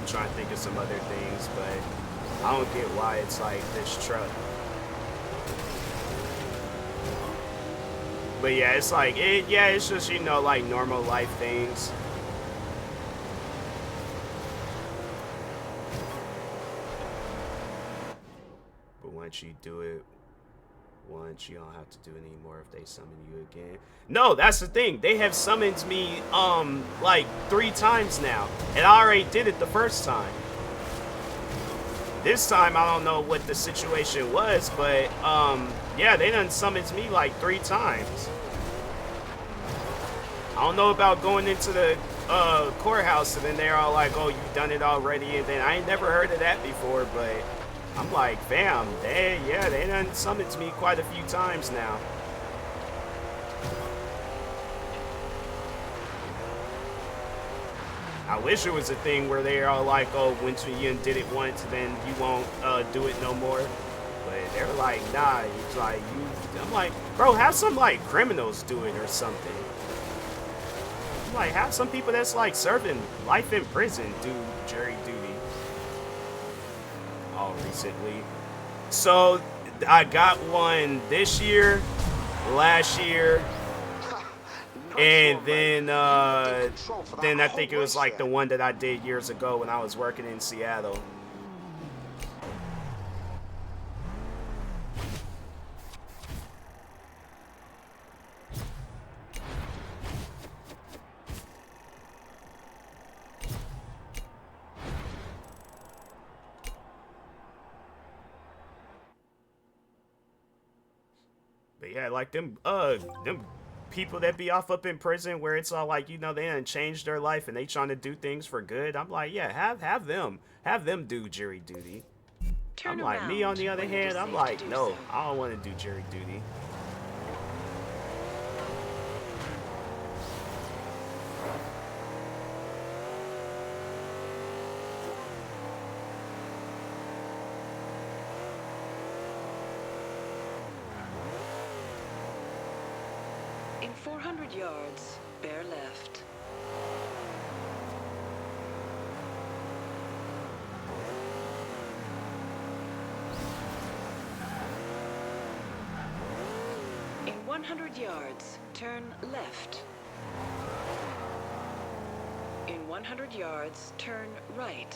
Trying to think of some other things, but I don't get why it's like this truck. But yeah, it's like it's just, you know, like normal life things. But once you do it once, you don't have to do it anymore if they summon you again. No, that's the thing. They have summoned me like 3 times now, and I already did it the first time. This time I don't know what the situation was, but yeah, they done summoned me like 3 times. I don't know about going into the courthouse and then they're all like, oh, you've done it already, and then I ain't never heard of that before, but I'm like, fam, they done summoned me quite a few times now. I wish it was a thing where they're all like, oh, once you did it once, then you won't do it no more. But they're like, nah, it's like, I'm like, bro, have some like criminals do it or something. I'm like, have some people that's like serving life in prison do jury duty. All recently. So I got one this year, last year, and then I think it was like the one that I did years ago when I was working in Seattle. But yeah, like them people that be off up in prison where it's all like, you know, they done changed their life and they trying to do things for good. I'm like, yeah, have them do jury duty. I'm like, me on the other hand, I'm like, no, I don't want to do jury duty. In 400 yards, bear left. In 100 yards, turn left. In 100 yards, turn right.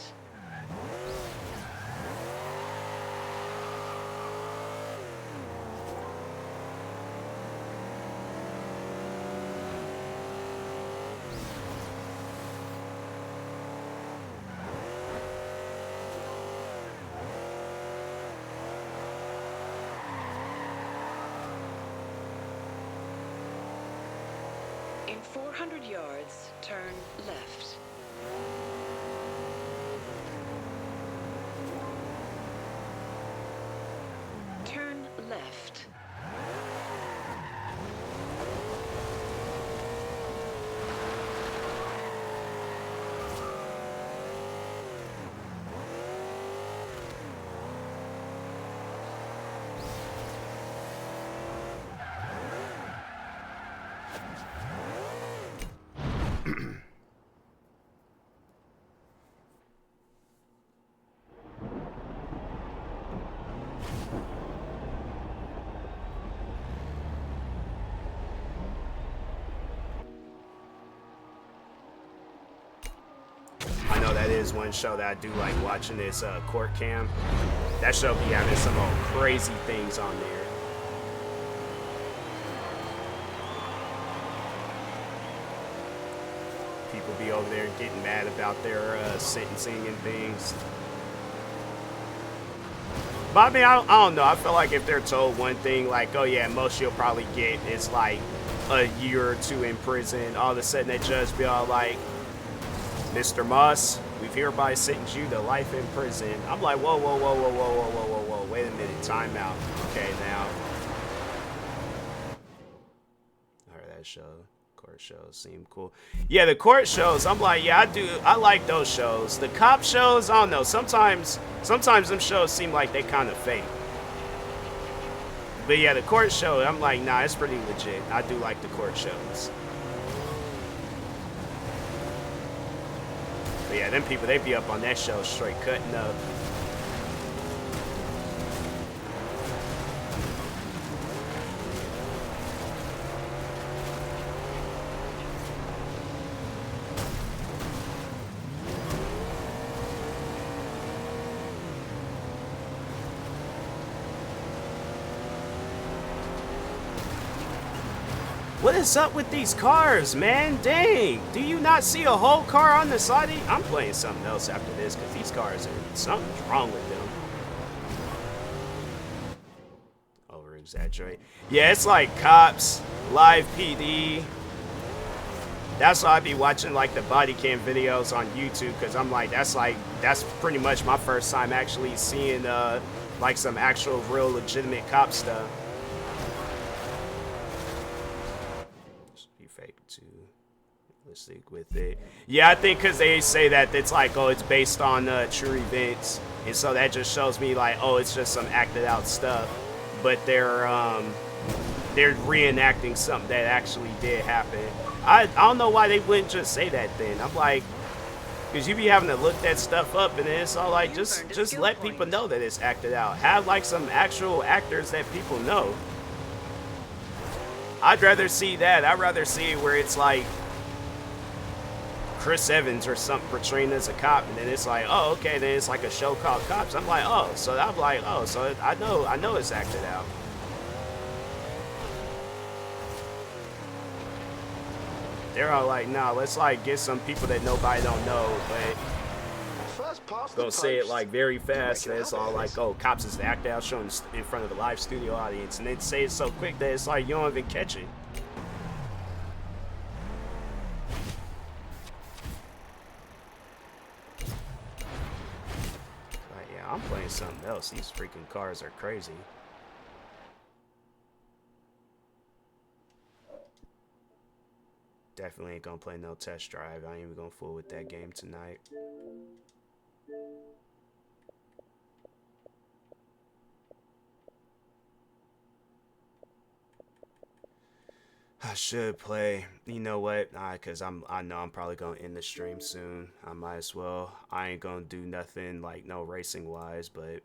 In 400 yards, turn left. Turn left. I know that is one show that I do like watching, this Court Cam. That show be having some old crazy things on there. People be over there getting mad about their sentencing and things. But I mean, I don't know. I feel like if they're told one thing, like, oh yeah, most you'll probably get is like a year or two in prison, all of a sudden that judge be all like, Mr. Moss, we've hereby sentenced you to life in prison. I'm like, whoa, whoa, whoa, whoa, whoa, whoa, whoa, whoa, whoa, wait a minute, time out. Okay, now. I heard that show. Court shows seem cool. Yeah, the court shows, I'm like, yeah, I like those shows. The cop shows, I don't know, sometimes them shows seem like they kind of fake. But yeah, the court show, I'm like, nah, it's pretty legit. I do like the court shows. But yeah, them people, they be up on that show straight cutting up. What is up with these cars, man? Dang. Do you not see a whole car on the side of you? I'm playing something else after this because these cars are... something's wrong with them. Over-exaggerate. Yeah, it's like Cops, Live PD. That's why I be watching like the body cam videos on YouTube because I'm like, that's pretty much my first time actually seeing like some actual real legitimate cop stuff. With it. Yeah, I think because they say that it's like, oh, it's based on true events, and so that just shows me like, oh, it's just some acted out stuff, but they're reenacting something that actually did happen. I don't know why they wouldn't just say that then. I'm like, because you be having to look that stuff up, and then it's all like, just let people know that it's acted out. Have like some actual actors that people know. I'd rather see that. I'd rather see it where it's like Chris Evans or something portraying as a cop, and then it's like, oh, okay, then it's like a show called Cops. I'm like, oh, so I'm like, oh, so I know it's acted out. They're all like, nah, let's like get some people that nobody don't know, but go say it like very fast, and it's all like, oh, Cops is the act out showing in front of the live studio audience, and then say it so quick that it's like you don't even catch it. I'm playing something else. These freaking cars are crazy. Definitely ain't gonna play no test drive. I ain't even gonna fool with that game tonight. I should play. You know what? Cause I know I'm probably gonna end the stream soon. I might as well. I ain't gonna do nothing like no racing wise, but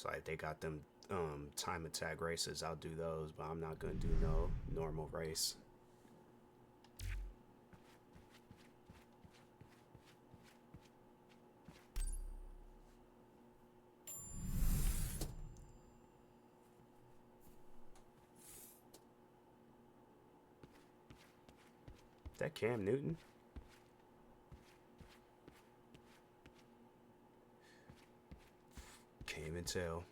So like they got them time attack races. I'll do those, but I'm not gonna do no normal race. That Cam Newton? Can't even tell.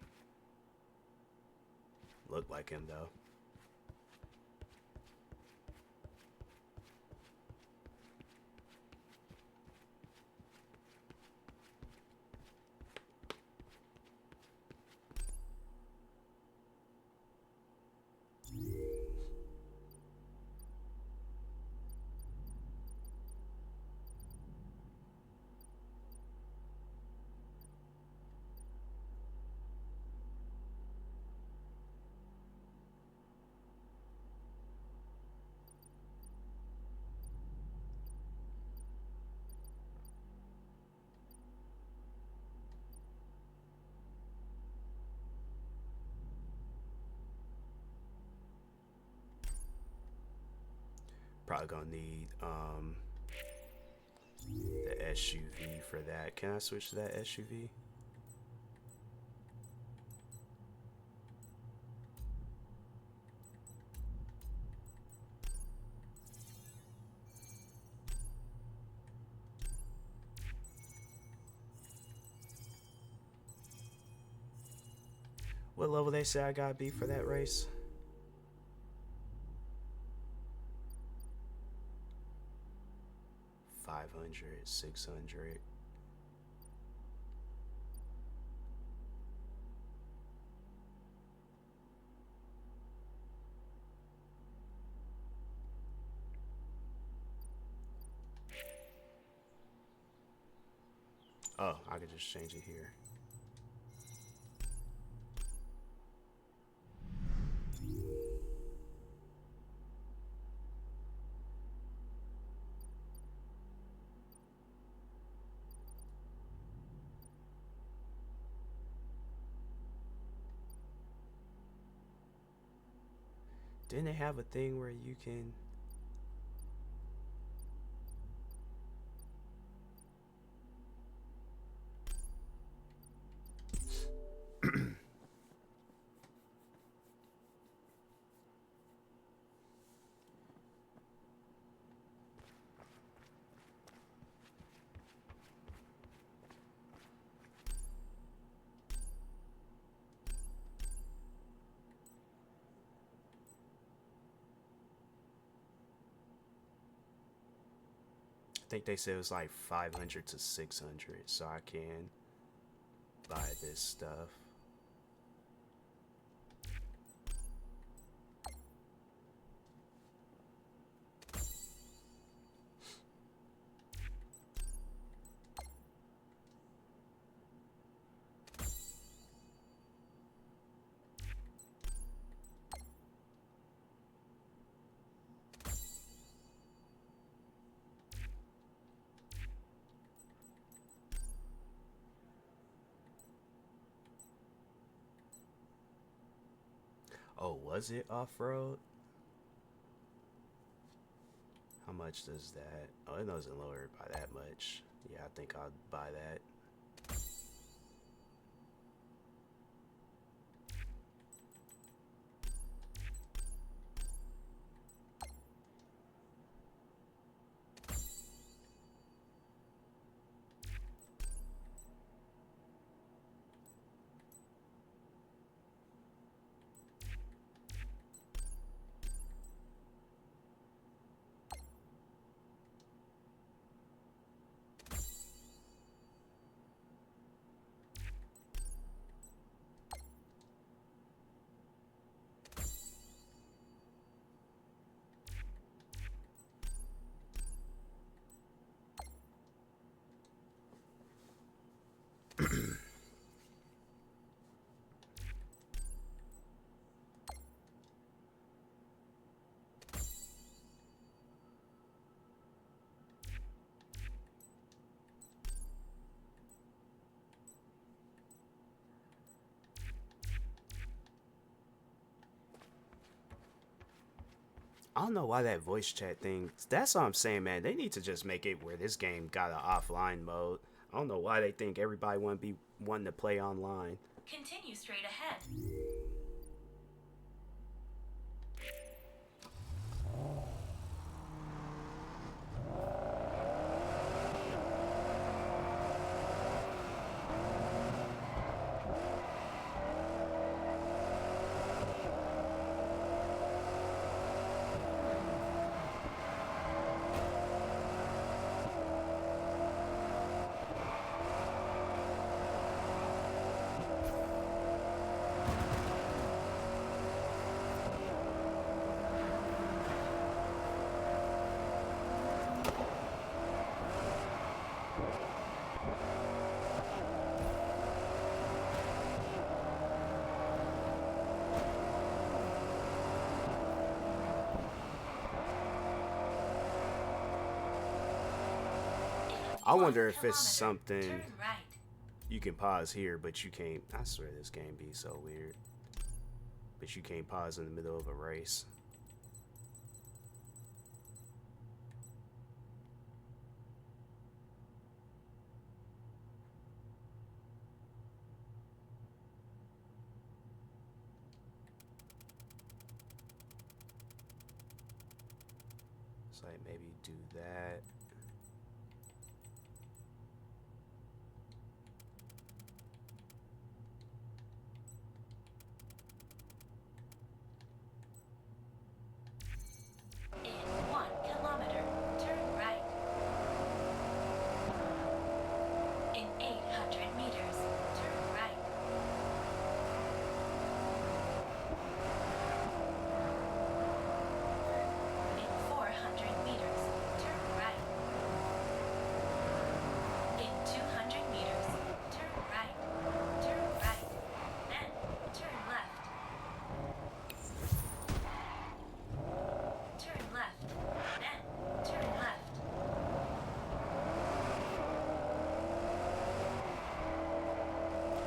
Look like him though. Probably gonna need the SUV for that. Can I switch to that SUV? What level they say I gotta be for that race? $500, $600. Oh, I could just change it here. Didn't they have a thing where you can... I think they said it was like 500 to 600, so I can buy this stuff. Oh, was it off-road? How much does that? Oh, it doesn't lower it by that much. Yeah, I think I'll buy that. I don't know why that voice chat thing. That's what I'm saying, man. They need to just make it where this game got an offline mode. I don't know why they think everybody want to be wanting to play online. Continue straight ahead. I wonder if it's something you can pause here, but you can't. I swear this game be so weird. But you can't pause in the middle of a race. So like maybe do that. In 1 kilometer, turn right. In 800 meters, turn right. In 400 meters, turn right. In 200 meters, turn right. Turn right. Then turn left. Turn left. Then turn left.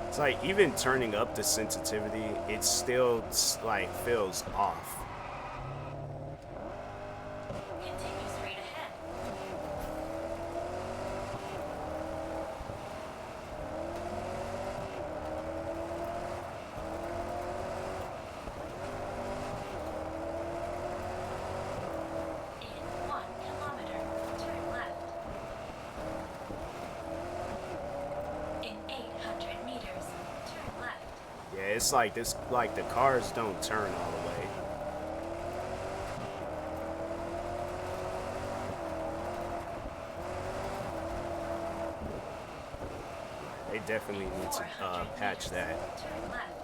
It's like even turning up the sensitivity, it still like feels off. Continue straight ahead. In 1 kilometer, turn left. In 800 meters, turn left. Yeah, it's like this. Like the cars don't turn all the way. They definitely need to patch that. Turn left.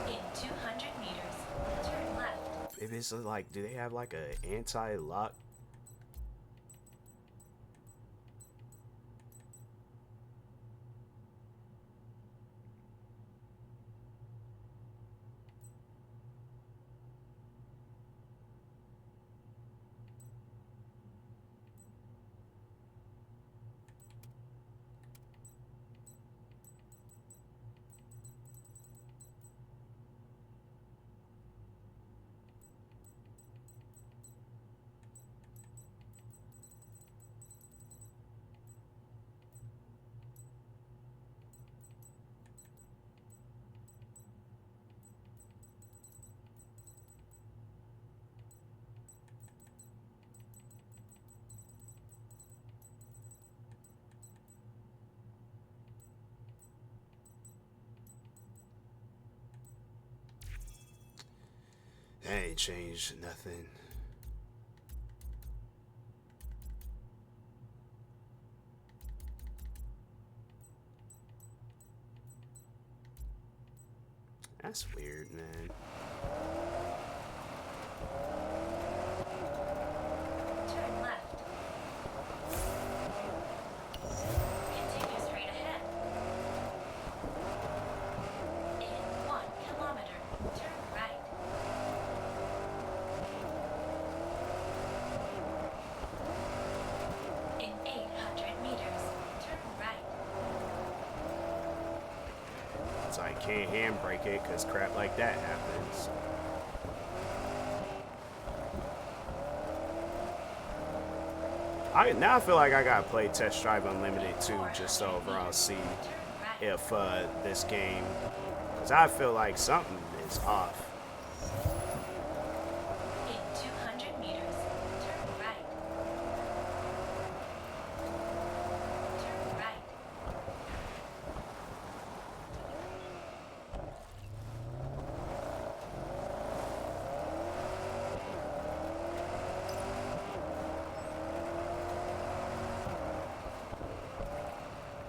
In 200 meters, turn left. If it's like, do they have like a anti-lock? That ain't changed nothing. That's weird, man. Turn left. Continue straight ahead. In 1 kilometer, turn right. In 800 meters, turn right. can't handbrake it because crap like that happens. Now I feel like I gotta play Test Drive Unlimited too, just so overall see if this game, because I feel like something is off. In 200 meters, turn right. Turn right.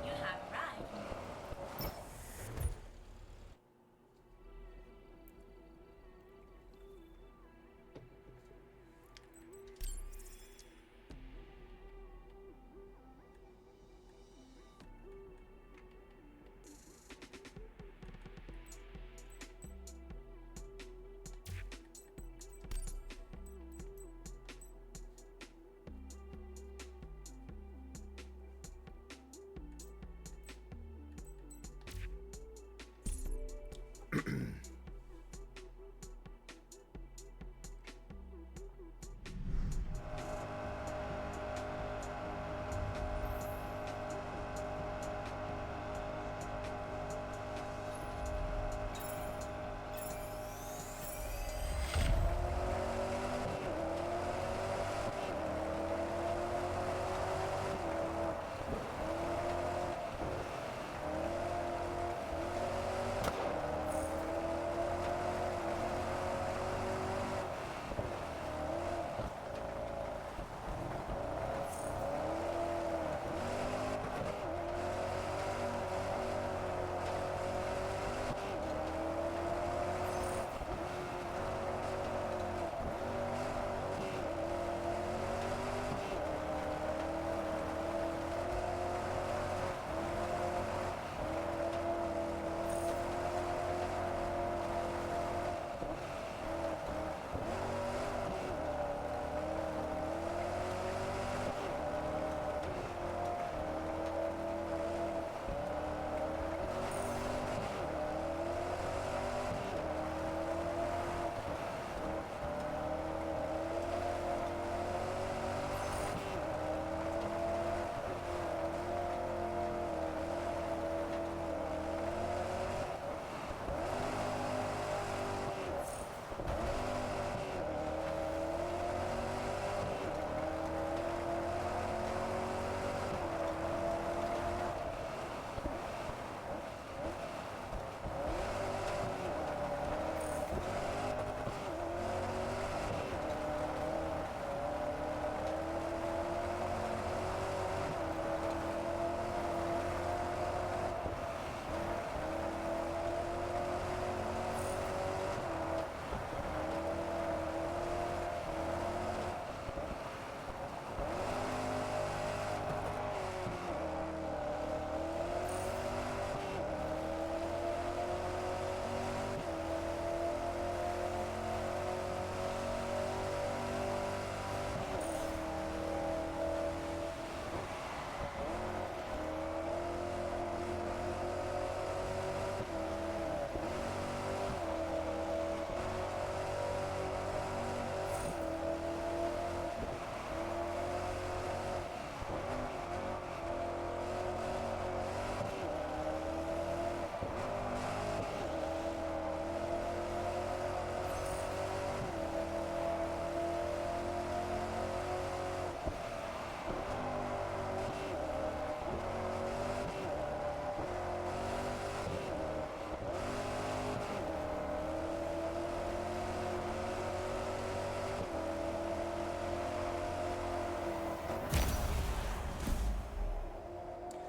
You have arrived.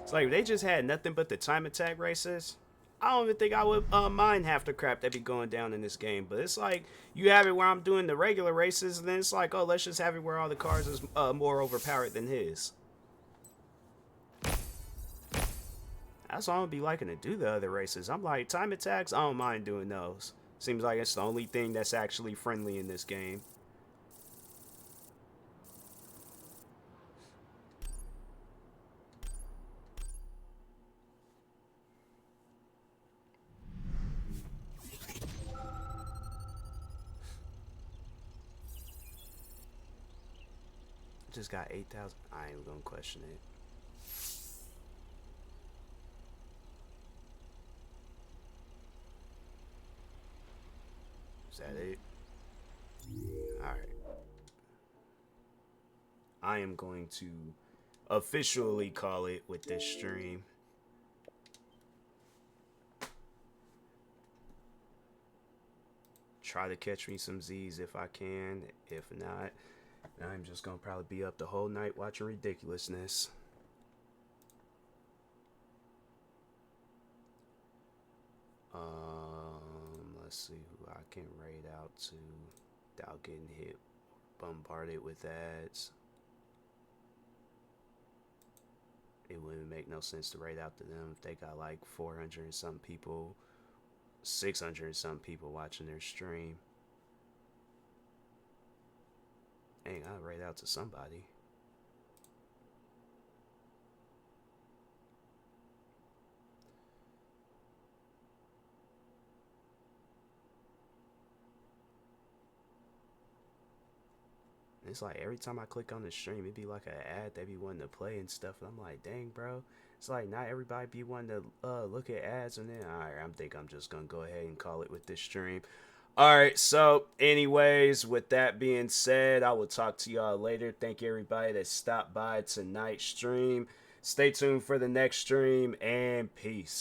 It's like if they just had nothing but the time attack races, I don't even think I would mind half the crap that be going down in this game. But it's like you have it where I'm doing the regular races, and then it's like, oh, let's just have it where all the cars is more overpowered than his. That's why I don't be liking to do the other races. I'm like, time attacks, I don't mind doing those. Seems like it's the only thing that's actually friendly in this game. Just got 8,000. I ain't gonna question it. Is that it? Alright. I am going to officially call it with this stream. Try to catch me some Z's if I can. If not, I'm just gonna probably be up the whole night watching ridiculousness. Let's see who I can raid out to without getting hit, bombarded with ads. It wouldn't make no sense to raid out to them if they got like 400 and some people, 600 and some people watching their stream. Dang, I'll raid out to somebody. It's like every time I click on the stream, it'd be like an ad they be wanting to play and stuff. And I'm like, dang, bro. It's like not everybody be wanting to look at ads. And then, all right, I'm just going to go ahead and call it with this stream. All right, so anyways, with that being said, I will talk to y'all later. Thank you, everybody that stopped by tonight's stream. Stay tuned for the next stream, and peace.